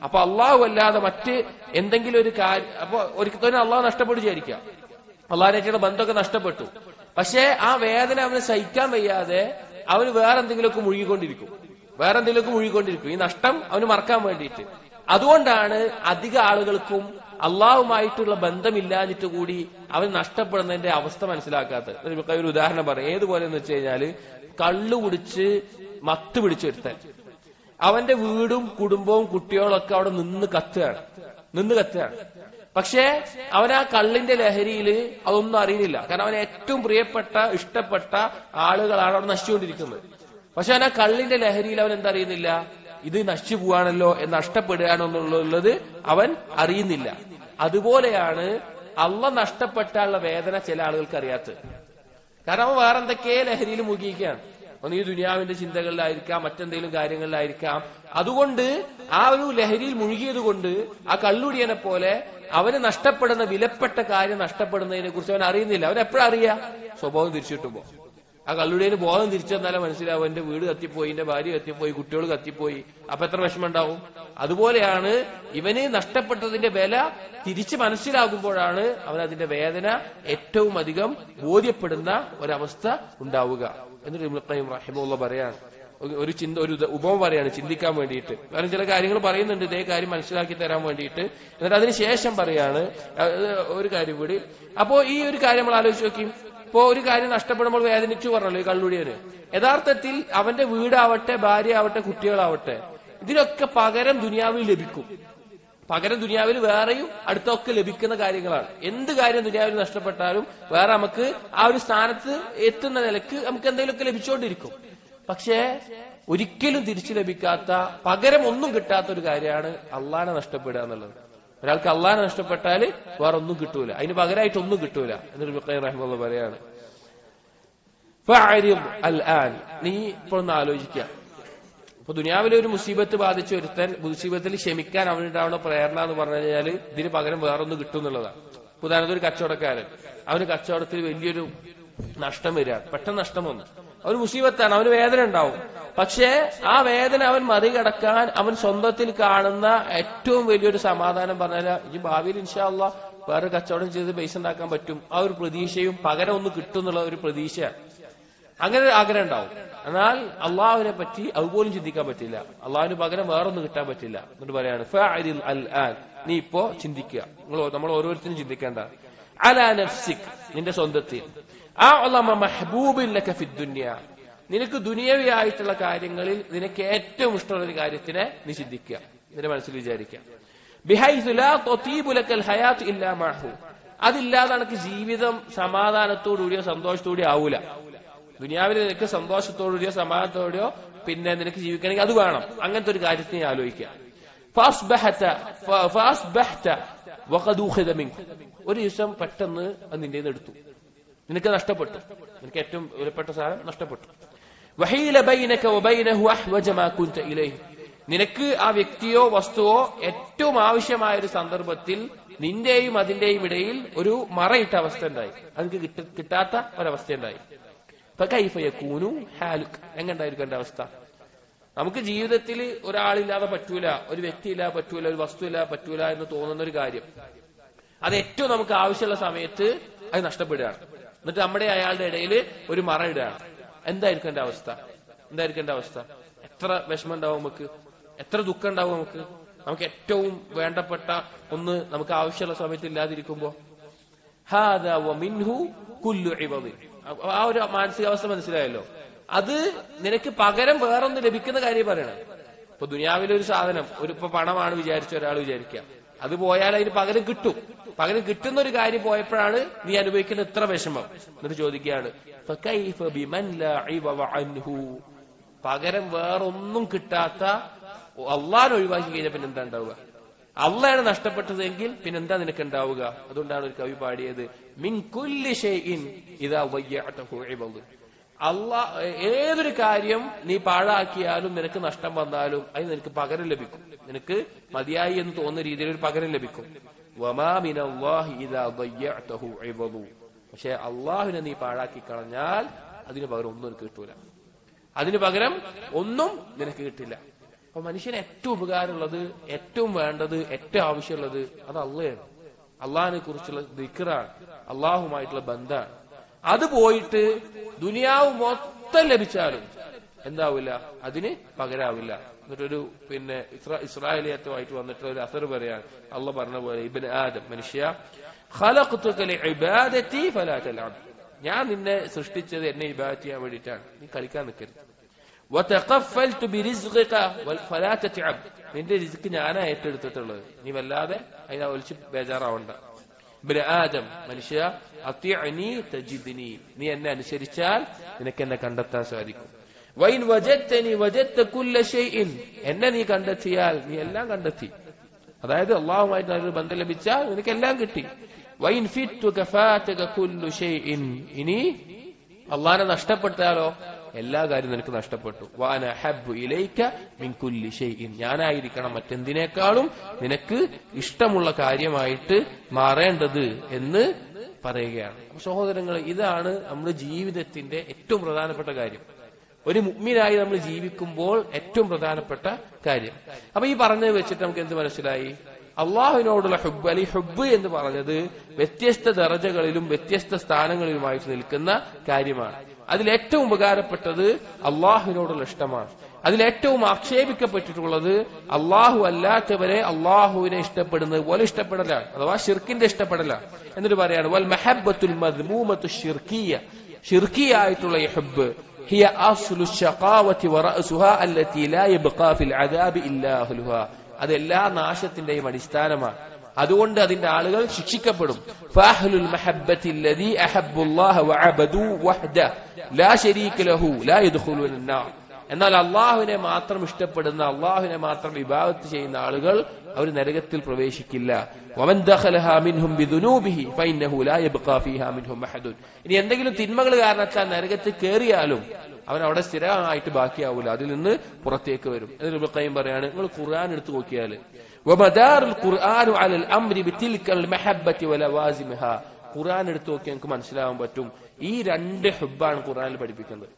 അപ്പൊ അള്ളാഹു അല്ലാതെ മറ്റ് എന്തെങ്കിലും ഒരു കാര്യം, അപ്പൊ ഒരിക്കലും അള്ളാഹു നഷ്ടപ്പെടുകയായിരിക്കാം, അള്ളാഹിനായിട്ടുള്ള ബന്ധമൊക്കെ നഷ്ടപ്പെട്ടു. പക്ഷെ ആ വേദന അവന് സഹിക്കാൻ വയ്യാതെ അവന് വേറെന്തെങ്കിലുമൊക്കെ മുഴുകിക്കൊണ്ടിരിക്കും. ഈ നഷ്ടം അവന് മറക്കാൻ വേണ്ടിയിട്ട്. അതുകൊണ്ടാണ് അധിക ആളുകൾക്കും അള്ളാഹുമായിട്ടുള്ള ബന്ധമില്ലാഞ്ഞിട്ട് കൂടി അവൻ നഷ്ടപ്പെടുന്നതിന്റെ അവസ്ഥ മനസ്സിലാക്കാത്തത്. ഒരു ഉദാഹരണം പറയാം. ഏതുപോലെ എന്ന് വെച്ച് കഴിഞ്ഞാല് കള്ളു കുടിച്ച് മത്ത് പിടിച്ചൊരുത്താൻ അവന്റെ വീടും കുടുംബവും കുട്ടികളൊക്കെ അവിടെ നിന്ന് കത്തുകയാണ്. പക്ഷേ അവൻ ആ കള്ളിന്റെ ലഹരിയിൽ അതൊന്നും അറിയുന്നില്ല. കാരണം അവൻ ഏറ്റവും പ്രിയപ്പെട്ട ഇഷ്ടപ്പെട്ട ആളുകളാണ് അവിടെ നശിച്ചുകൊണ്ടിരിക്കുന്നത്. പക്ഷെ അവൻ ആ കള്ളിന്റെ ലഹരിയിൽ അവൻ എന്തറിയുന്നില്ല, ഇത് നശിച്ചു പോവാണല്ലോ, നഷ്ടപ്പെടുകയാണോ എന്നുള്ളത് അവൻ അറിയുന്നില്ല. അതുപോലെയാണ് അള്ളാഹ് നഷ്ടപ്പെട്ടാലുള്ള വേദന ചില ആളുകൾക്ക് അറിയാത്തത്. കാരണം അവൻ വേറെ എന്തൊക്കെ ലഹരിയിൽ മുങ്ങിയിരിക്കുകയാണ്. ഒന്ന് ഈ ദുനിയാവിന്റെ ചിന്തകളിലായിരിക്കാം, മറ്റെന്തെങ്കിലും കാര്യങ്ങളിലായിരിക്കാം. അതുകൊണ്ട് ആ ഒരു ലഹരിയിൽ മുഴുകിയത് കൊണ്ട് ആ കള്ളുടിയനെ പോലെ അവന് നഷ്ടപ്പെടുന്ന വിലപ്പെട്ട കാര്യം നഷ്ടപ്പെടുന്നതിനെ കുറിച്ച് അവൻ അറിയുന്നില്ല. അവൻ എപ്പോഴാ അറിയാ? സ്വഭാവം തിരിച്ചിട്ടുമ്പോ. ആ കള്ളുടിയന് ബോധം തിരിച്ചു വന്നാലേ മനസ്സിലാവും എന്റെ വീട് കത്തിപ്പോയി, എന്റെ ഭാര്യ കത്തിപ്പോയി, കുട്ടികൾ കത്തിപ്പോയി. അപ്പൊ എത്ര വിഷമം ഉണ്ടാവും. അതുപോലെയാണ് ഇവന് നഷ്ടപ്പെട്ടതിന്റെ വില തിരിച്ച് മനസ്സിലാകുമ്പോഴാണ് അവൻ അതിന്റെ വേദന ഏറ്റവും അധികം ബോധ്യപ്പെടുന്ന ഒരവസ്ഥ ഉണ്ടാവുക. എന്നിട്ട് ഇബ്നു ഖയ്യിം റഹിമഹുല്ലാഹ് പറയാണ്, ഒരു ഉപമ പറയാണ് ചിന്തിക്കാൻ വേണ്ടിയിട്ട്. കാരണം ചില കാര്യങ്ങൾ പറയുന്നുണ്ട് ഇതേ കാര്യം മനസ്സിലാക്കി തരാൻ വേണ്ടിയിട്ട്. എന്നിട്ട് അതിനുശേഷം പറയാണ് ഒരു കാര്യം കൂടി. അപ്പോ ഈ ഒരു കാര്യം നമ്മൾ ആലോചിച്ച് നോക്കി. ഇപ്പോ ഒരു കാര്യം നഷ്ടപ്പെടുമ്പോൾ വേദനിച്ചു പറഞ്ഞല്ലോ ഈ കള്ളുടിയന്. യഥാർത്ഥത്തിൽ അവന്റെ വീടാവട്ടെ, ഭാര്യ ആവട്ടെ, കുട്ടികളാവട്ടെ, ഇതിനൊക്കെ പകരം ദുനിയാവിൽ ലഭിക്കും. പകരം ദുനിയാവിൽ വേറെയും അടുത്തൊക്കെ ലഭിക്കുന്ന കാര്യങ്ങളാണ്. എന്ത് കാര്യം ദുനിയാവിൽ നഷ്ടപ്പെട്ടാലും വേറെ നമുക്ക് ആ ഒരു സ്ഥാനത്ത് എത്തുന്ന നിലക്ക് നമുക്ക് എന്തെങ്കിലുമൊക്കെ ലഭിച്ചുകൊണ്ടിരിക്കും. പക്ഷേ ഒരിക്കലും തിരിച്ചു ലഭിക്കാത്ത, പകരം ഒന്നും കിട്ടാത്ത ഒരു കാര്യമാണ് അള്ളാനെ നഷ്ടപ്പെടുക എന്നുള്ളത്. ഒരാൾക്ക് അള്ളാനെ നഷ്ടപ്പെട്ടാല് വേറെ ഒന്നും കിട്ടൂല, അതിന് പകരമായിട്ട് ഒന്നും കിട്ടൂല. എന്നിട്ട് ഇബ്നു ഖയ്യിം റഹിമഹുല്ലാഹ് പറയാണ്, നീ ഇപ്പോൾ ഒന്ന് ആലോചിക്കുക. ഇപ്പൊ ദുനിയാവിലെ ഒരു മുസീബത്ത് ബാധിച്ച ഒരുത്തൻ മുസീബത്തിൽ ക്ഷമിക്കാൻ അവനുണ്ടാവുന്ന പ്രേരണ എന്ന് പറഞ്ഞു കഴിഞ്ഞാൽ ഇതിന് പകരം വേറൊന്നും കിട്ടും എന്നുള്ളതാണ്. ഉദാഹരണത്തിന് ഒരു കച്ചവടക്കാരൻ, അവന് കച്ചവടത്തിൽ വലിയൊരു നഷ്ടം വരിക, പെട്ടെന്ന് നഷ്ടം വന്നു, അവന് മുസീബത്താണ്, അവന് വേദന ഉണ്ടാവും. പക്ഷേ ആ വേദന അവൻ മറികടക്കാൻ അവൻ സ്വന്തത്തിൽ കാണുന്ന ഏറ്റവും വലിയൊരു സമാധാനം പറഞ്ഞാൽ ഈ ഭാവിയിൽ ഇൻഷാ അല്ലാഹ് വേറെ കച്ചവടം ചെയ്ത് പൈസ ഉണ്ടാക്കാൻ പറ്റും, ആ ഒരു പ്രതീക്ഷയും പകരം ഒന്ന് കിട്ടും എന്നുള്ള ഒരു പ്രതീക്ഷയാണ്. അങ്ങനെ ഒരു ആഗ്രഹം ഉണ്ടാവും. എന്നാൽ അള്ളാഹുവിനെ പറ്റി അതുപോലും ചിന്തിക്കാൻ പറ്റില്ല, അള്ളാഹുവിന് പകരം വേറൊന്നും കിട്ടാൻ പറ്റില്ല. എന്നിട്ട് പറയാണ്, ഫഅരിൽ അൽആൻ, നീ ഇപ്പോ ചിന്തിക്കുക. നമ്മൾ ഓരോരുത്തരും ചിന്തിക്കേണ്ട, അലാ നഫ്സിക്, നിന്റെ സ്വന്തത്തിൽ, അഅ്ളമ മഹ്ബൂബിൻ ലക ഫിദ് ദുനിയ, നിനക്ക് ദുനിയവിയായിട്ടുള്ള കാര്യങ്ങളിൽ നിനക്ക് ഏറ്റവും ഇഷ്ടമുള്ള ഒരു കാര്യത്തിനെ നീ ചിന്തിക്കുക, നിന്റെ മനസ്സിൽ വിചാരിക്കുക. ബിഹൈസു ലാ തതീബു ലകൽ ഹയാത്ത് ഇല്ലാ മഅഹു, അതില്ലാതെ നിനക്ക് ജീവിതം സമാധാനത്തോടുകൂടിയോ സന്തോഷത്തോടെയോ ആവൂല. ദുനിയാവിൽ നിനക്ക് സന്തോഷത്തോടുകൂടിയോ സമാധാനത്തോടെയോ പിന്നെ നിനക്ക് ജീവിക്കണമെങ്കിൽ അത് വേണം. അങ്ങനത്തെ ഒരു കാര്യത്തിന് ആലോചിക്കുക. ഒരു ദിവസം പെട്ടെന്ന് അത് നിന്റെ എടുത്തു, നിനക്ക് നഷ്ടപ്പെട്ടു, നിനക്ക് ഏറ്റവും വിലപ്പെട്ട സാധനം നഷ്ടപ്പെട്ടു. നിനക്ക് ആ വ്യക്തിയോ വസ്തുവോ ഏറ്റവും ആവശ്യമായ ഒരു സന്ദർഭത്തിൽ നിന്റെയും അതിന്റെയും ഇടയിൽ ഒരു മറയിട്ട അവസ്ഥ ഉണ്ടായി, അതിന് കിട്ടാത്ത ഒരവസ്ഥ ഉണ്ടായി. എങ്ങനെണ്ടായിരിക്കും എന്റെ അവസ്ഥ? നമുക്ക് ജീവിതത്തിൽ ഒരാളില്ലാതെ പറ്റൂല, ഒരു വ്യക്തി ഇല്ലാതെ പറ്റൂല, ഒരു വസ്തു ഇല്ലാതെ പറ്റൂല എന്ന് തോന്നുന്ന ഒരു കാര്യം, അത് ഏറ്റവും നമുക്ക് ആവശ്യമുള്ള സമയത്ത് അത് നഷ്ടപ്പെടുകയാണ്. എന്നിട്ട് നമ്മുടെ അയാളുടെ ഇടയിൽ ഒരു മറ ഇടുകയാണ്. എന്തായിരിക്കും എന്റെ അവസ്ഥ? എത്ര വിഷമം ഉണ്ടാവും നമുക്ക്, എത്ര ദുഃഖം ഉണ്ടാവും നമുക്ക്. നമുക്ക് ഏറ്റവും വേണ്ടപ്പെട്ട ഒന്ന് നമുക്ക് ആവശ്യമുള്ള സമയത്ത് ഇല്ലാതിരിക്കുമ്പോ ആ ഒരു മാനസികാവസ്ഥ മനസ്സിലായല്ലോ. അത് നിനക്ക് പകരം വേറൊന്ന് ലഭിക്കുന്ന കാര്യം പറയണം. ഇപ്പൊ ദുനിയാവിലെ ഒരു സാധനം, ഇപ്പൊ പണമാണ് വിചാരിച്ച ഒരാൾ വിചാരിക്കുക, അത് പോയാൽ അതിന് പകരം കിട്ടും. പകരം കിട്ടുന്ന ഒരു കാര്യം പോയപ്പോഴാണ് നീ അനുഭവിക്കുന്ന ഇത്ര വിഷമം. എന്നിട്ട് ചോദിക്കുകയാണ്, പകരം വേറൊന്നും കിട്ടാത്ത അള്ളാഹ് ഒഴിവാക്കി കഴിഞ്ഞാൽ പിന്നെ എന്താ ഉണ്ടാവുക? അള്ളാഹാണ് നഷ്ടപ്പെട്ടതെങ്കിൽ പിന്നെന്താ നിനക്ക് ഉണ്ടാവുക? അതുകൊണ്ടാണ് ഒരു കവി പാടിയത്, മിൻ കുല്ലി ഷൈഇൻ ഇദാ വയ്യഅതഹു ഇബദ്, ഏതൊരു കാര്യം നീ പാഴാക്കിയാലും നിനക്ക് നഷ്ടം വന്നാലും അതിന് നിനക്ക് പകരം ലഭിക്കും. നിനക്ക് മതിയായി എന്ന് തോന്നുന്ന രീതിയിൽ ഒരു പകരം ലഭിക്കും. വമാ മിനല്ലാഹി ഇദാ ദയ്യഅതഹു ഇബദു. പക്ഷെ അള്ളാഹുവിനെ നീ പാഴാക്കി കളഞ്ഞാൽ അതിന് പകരം ഒന്നും നിനക്ക് കിട്ടൂല. അതിന് പകരം ഒന്നും നിനക്ക് കിട്ടില്ല. അപ്പൊ മനുഷ്യന് ഏറ്റവും ഉപകാരമുള്ളത്, ഏറ്റവും വേണ്ടത്, ഏറ്റവും ആവശ്യമുള്ളത് അത് അള്ളയാണ്. അള്ളാഹിനെ കുറിച്ചുള്ള ദിക്റാണ്, അള്ളാഹുമായിട്ടുള്ള ബന്ധമാണ്. അത് പോയിട്ട് ദുനിയാവ് മൊത്തം ലഭിച്ചാലും എന്താവില്ല, അതിന് പകരാവില്ല. എന്നിട്ടൊരു ഇസ്രായേലിയത്തുമായിട്ട് വന്നിട്ട് ഒരു അസർ പറയാണ്. അള്ളാഹ് പറഞ്ഞ പോലെ ഇബ്നു ആദം, മനുഷ്യ, ഖലഖ്തുക ലിഇബാദതി ഫലാ തൽഅബ്. ഞാൻ നിന്നെ സൃഷ്ടിച്ചത് എന്നെ ഇബാദത്ത് ചെയ്യാൻ വേണ്ടിയിട്ടാണ്, നീ കളിക്കാൻ നിൽക്കരുത്. വതഖഫൽതു ബിറിസ്ഖിക ഫലാ തത്അബ്. നിന്റെ റിസ്ക് ഞാനാ ഏറ്റെടുത്തിട്ടുള്ളത്, നീ വല്ലാതെ അതിനെ ഒലിച്ച് ബേജാറാവണ്ട. ഇബ്നു ആദം, മനുഷ്യ, അത്തിഅനി തജിദ്നി. നീ എന്നെ അനുസരിച്ചാൽ നിനക്ക് എന്നെ കണ്ടെത്താൻ സാധിക്കും. വൈൻ വജദ്തനി വജദ്ത കുല്ല ഷൈഇൻ. എന്നെ നീ കണ്ടെത്തിയാൽ നീ എല്ലാം കണ്ടെത്തി. അതായത് അള്ളാഹുമായിട്ട് നല്ലൊരു ബന്ധം ലഭിച്ചാൽ നിനക്ക് എല്ലാം കിട്ടി. വൈൻ ഫിത്തു കഫാതക കുല്ലു ഷൈഇൻ. ഇനി അള്ളാഹിനെ നഷ്ടപ്പെട്ടാലോ എല്ലാ കാര്യവും നിനക്ക് നഷ്ടപ്പെട്ടു. വാന ഹബ്ബു ഇലൈക മിൻ കുല്ലി ഷൈഇൻ. ഞാനായിരിക്കണം മറ്റെന്തിനേക്കാളും നിനക്ക് ഇഷ്ടമുള്ള കാര്യമായിട്ട് മാറേണ്ടത് എന്ന് പറയുകയാണ്. സഹോദരങ്ങൾ, ഇതാണ് നമ്മുടെ ജീവിതത്തിന്റെ ഏറ്റവും പ്രധാനപ്പെട്ട കാര്യം. ഒരു മുഅ്മിനായി നമ്മൾ ജീവിക്കുമ്പോൾ ഏറ്റവും പ്രധാനപ്പെട്ട കാര്യം. അപ്പൊ ഈ പറഞ്ഞത് വെച്ചിട്ട് നമുക്ക് എന്ത് മനസ്സിലായി? അള്ളാഹുവിനോടുള്ള ഹുബ്ബ്, അല്ലെങ്കിൽ ഹുബ്ബ് എന്ന് പറഞ്ഞത് വ്യത്യസ്ത ദറജകളിലും വ്യത്യസ്ത സ്ഥാനങ്ങളിലുമായിട്ട് നിൽക്കുന്ന കാര്യമാണ്. അതിലേറ്റവും ഉപകാരപ്പെട്ടത് അള്ളാഹുവിനോടുള്ള ഇഷ്ടമാണ്. അതിലേറ്റവും ആക്ഷേപിക്കപ്പെട്ടിട്ടുള്ളത് അള്ളാഹു അല്ലാത്തവരെ അള്ളാഹുവിനെ ഇഷ്ടപ്പെടുന്നത് പോലെ ഇഷ്ടപ്പെടലാണ്, അഥവാ ഷിർക്കിന്റെ ഇഷ്ടപ്പെടലാണ്. എന്നിട്ട് പറയാണ് വൽ മഹബ്ബത്തുൽ മദ്മൂമത്തു ഷിർക്കിയ്യ. ഷിർക്കിയായിട്ടുള്ള ഈ ഹുബ്ബ് ഹിയ അസ്ലു ശഖാവതി വറഅസുഹാ അല്ലതി ലാ യബ്ഖാ ഫിൽ അദാബി ഇല്ലാ അഹ്ലുഹാ. അതെല്ലാ നാശത്തിന്റെയും അടിസ്ഥാനമാണ്. അതുകൊണ്ട് അതിന്റെ ആളുകൾ ശിക്ഷിക്കപ്പെടും. ഫഅഹ്ലുൽ മഹബ്ബത്തി അല്ലദീ അഹബ്ബുല്ലാഹ വഅബദു വഹ്ദഹു ലാ ശരീക ലഹു ലാ യദ്ഖുലൂന അന്നാർ. എന്നാൽ അള്ളാഹുവിനെ മാത്രം ഇഷ്ടപ്പെടുന്ന, അള്ളാഹുവിനെ മാത്രം ഇബാദത്ത് ചെയ്യുന്ന ആളുകൾ അവർ നരകത്തിൽ പ്രവേശിക്കില്ല. വമൻ ദഖലഹാ മിൻഹും ബിദുനൂബിഹി ഫഇന്നഹു ലാ യബ്ഖാ ഫീഹാ മിൻഹും അഹദുൻ. ഇനി എന്തെങ്കിലും തിന്മകൾ കാരണത്താൽ നരകത്തിൽ കയറിയാലും അവൻ അവിടെ സ്ഥിരമായിട്ട് ബാക്കിയാവില്ല, അതിൽ നിന്ന് പുറത്തേക്ക് വരും. എന്നിട്ട് ഇബ്നു ഖയ്യിം പറയാണ്, നിങ്ങൾ ഖുർആൻ എടുത്തു നോക്കിയാൽ വമദാറുൽ ഖുർആനു അലൽ അംരി ബിതിൽകൽ മഹബ്ബത്തി വലവാസിമഹാ. ഖുർആൻ എടുത്തു നോക്കിയാൽ നമുക്ക് മനസ്സിലാവാൻ പറ്റും, ഈ രണ്ട് ഹുബ്ബാണ് ഖുർആനിൽ പഠിപ്പിക്കുന്നത്.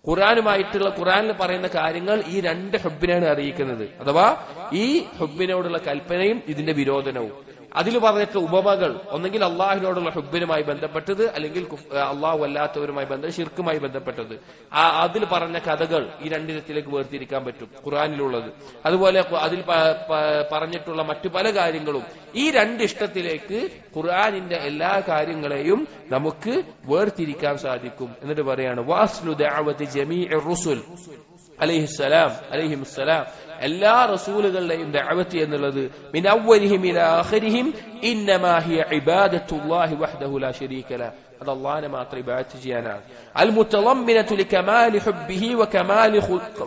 ഖുർആനുമായിട്ടുള്ള, ഖുർആനിൽ പറയുന്ന കാര്യങ്ങൾ ഈ രണ്ട് ഹുബ്ബിനെയാണ് അറിയിക്കുന്നത്. അഥവാ ഈ ഹുബ്ബിനോടുള്ള കൽപ്പനയും ഇതിന്റെ വിരോധനവും. അതിൽ പറഞ്ഞിട്ടുള്ള ഉപമകൾ ഒന്നെങ്കിൽ അള്ളാഹിനോടുള്ള ഹുബ്ബിനുമായി ബന്ധപ്പെട്ടത്, അല്ലെങ്കിൽ അള്ളാഹു അല്ലാത്തവരുമായി ഷിർക്കുമായി ബന്ധപ്പെട്ടത്. അതിൽ പറഞ്ഞ കഥകൾ ഈ രണ്ടിനത്തിലേക്ക് വേർതിരിക്കാൻ പറ്റും ഖുർആനിലുള്ളത്. അതുപോലെ അതിൽ പറഞ്ഞിട്ടുള്ള മറ്റു പല കാര്യങ്ങളും ഈ രണ്ട് ഇഷ്ടത്തിലേക്ക് ഖുർആനിന്റെ എല്ലാ കാര്യങ്ങളെയും നമുക്ക് വേർതിരിക്കാൻ സാധിക്കും. എന്നിട്ട് പറയാണ് വാസ്ലു ദഅവതി ജമീഇർ റുസുൽ അലൈഹിസ്സലാം, എല്ലാ റസൂലുകളുടെയും ദഅവത്ത് എന്നുള്ളത് മിൻ അവ്വലിഹിം ഇലാ ആഖിരിഹിം ഇന്നമാ ഹിയ ഇബാദത്തുല്ലാഹി വഹ്ദഹു ലാ ശരീക ലഹു. അത് അല്ലാഹുവിനെ മാത്രം ഇബാദത്ത് ചെയ്യാനാണ്. അൽ മുതളമ്മിനതു ലികമാലി ഹുബ്ബിഹി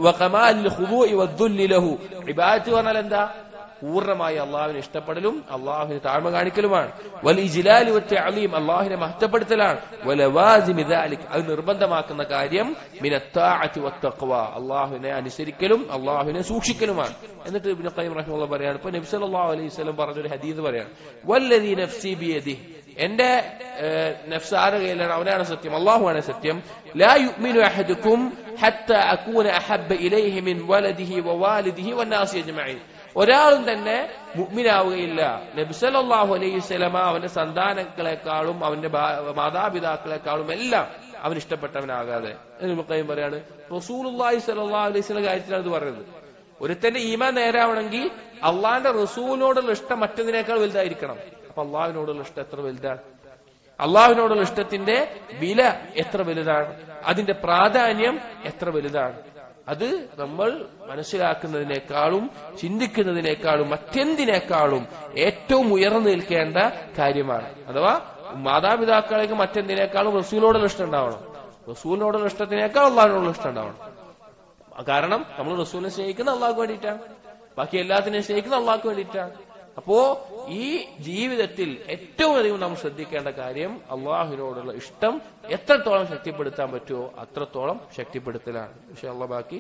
വകമാലിൽ ഖുദൂഇ വദ്ദുല്ലി ലഹു. ഇബാദത്ത് പറഞ്ഞാൽ എന്താ? പൂർണ്ണമായി അള്ളാഹുവിനെ ഇഷ്ടപ്പെടലും അള്ളാഹുവിനെ താഴ്മ കാണിക്കലുമാണ്. വൽ ഇജ്ലാലി വത്തഅലീം, അള്ളാഹുവിനെ മഹത്വപ്പെടുത്തലാണ്. വലവാസിമി ദാലിക്, അത് നിർബന്ധമാക്കുന്ന കാര്യം മിനത്താഅതി വത്തഖ്വ, അള്ളാഹുവിനെ അനുസരിക്കലും അള്ളാഹുവിനെ സൂക്ഷിക്കലുമാണ്. എന്നിട്ട് ഇബ്നു ഖയ്യിം റഹിമഹുല്ലാഹ് പറയാണ്, ഇപ്പൊ നബി സല്ലല്ലാഹു അലൈഹി വസല്ലം പറഞ്ഞൊരു ഹദീസ് പറയാണ്, വല്ലദീ നഫ്സി ബിയദിഹി, എന്റെ നഫ്സ് ആരുടെ കയ്യിലാണ്? അവനാണ് സത്യം, അള്ളാഹുവാണ് സത്യം. ലാ യുഅ്മിനു അഹദുക്കും ഹത്താ അകൂന അഹബ്ബ ഇലൈഹി മിൻ വലദിഹി വവാലിദിഹി വന്നാസി അജ്മഈൻ. ഒരാളും തന്നെ മുഅ്മിനാവുകയില്ല നബി സല്ലല്ലാഹു അലൈഹി വസല്ലമ അവന്റെ സന്താനങ്ങളെക്കാളും അവന്റെ മാതാപിതാക്കളെക്കാളും എല്ലാം അവൻ ഇഷ്ടപ്പെട്ടവനാകാതെ. ഇബ്നു ഖയ്യിം പറയാണ്, റസൂലുള്ളാഹി സ്വല്ലല്ലാഹു അലൈഹി വസല്ലം കാര്യത്തിലാണ് ഇത് പറയുന്നത്. ഒരുത്തന്റെ ഈമാൻ നേരാവണമെങ്കിൽ അള്ളാഹിന്റെ റസൂലിനോടുള്ള ഇഷ്ടം മറ്റൊന്നിനേക്കാൾ വലുതായിരിക്കണം. അപ്പൊ അള്ളാഹുവിനോടുള്ള ഇഷ്ടം എത്ര വലുതാണ്? അള്ളാഹുവിനോടുള്ള ഇഷ്ടത്തിന്റെ വില എത്ര വലുതാണ്? അതിന്റെ പ്രാധാന്യം എത്ര വലുതാണ്? അത് നമ്മൾ മനസ്സിലാക്കുന്നതിനേക്കാളും ചിന്തിക്കുന്നതിനേക്കാളും മറ്റെന്തിനേക്കാളും ഏറ്റവും ഉയർന്നു നിൽക്കേണ്ട കാര്യമാണ്. അഥവാ മാതാപിതാക്കളേക്ക് മറ്റെന്തിനേക്കാളും റസൂലിനോടുള്ള ഇഷ്ടം ഉണ്ടാവണം. റസൂലിനോടുള്ള ഇഷ്ടത്തിനേക്കാൾ അള്ളാഹിനോടുള്ള ഇഷ്ടം ഉണ്ടാവണം. കാരണം നമ്മൾ റസൂലിനെ സ്നേഹിക്കുന്ന അള്ളാഹ്ക്ക് വേണ്ടിയിട്ടാണ്, ബാക്കി എല്ലാത്തിനെയും സ്നേഹിക്കുന്ന അള്ളാഹ്ക്ക് വേണ്ടിയിട്ടാണ്. അപ്പോ ഈ ജീവിതത്തിൽ ഏറ്റവും അധികം നാം ശ്രദ്ധിക്കേണ്ട കാര്യം അള്ളാഹുവിനോടുള്ള ഇഷ്ടം എത്രത്തോളം ശക്തിപ്പെടുത്താൻ പറ്റുമോ അത്രത്തോളം ശക്തിപ്പെടുത്തലാണ്. ഇൻഷാ അല്ലാഹ് ബാക്കി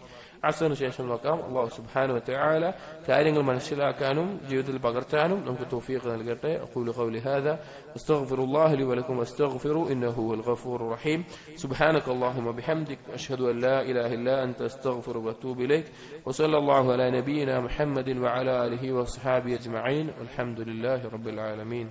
അസ്റിന് ശേഷം നോക്കാം. അല്ലാഹു സുബ്ഹാനഹു വ തആല കാര്യങ്ങൾ മനസ്സിലാക്കാനും ജീവിതത്തിൽ പകർത്താനും നമുക്ക് തൗഫീഖ് നൽകട്ടെ. അഖൂലു ഖൗലി ഹാദാ അസ്തഗ്ഫിറുല്ലാഹ ലി വലക്കും വസ്തഗ്ഫിറു ഇന്നഹു ഹുവൽ ഗഫൂറുർ റഹീം. സുബ്ഹാനകല്ലാഹുമ്മ ബിഹംദിക അഷ്ഹദു അൻ ലാ ഇലാഹ ഇല്ലാ അൻത അസ്തഗ്ഫിറുക വഅതൂബു ഇലൈക്. വസല്ലല്ലാഹു അലാ നബിയിനാ മുഹമ്മദിൻ വഅലാ ആലിഹി വസ്സഹാബിഹി അജ്മഈൻ. വൽഹംദുലില്ലാഹി റബ്ബിൽ ആലമീൻ.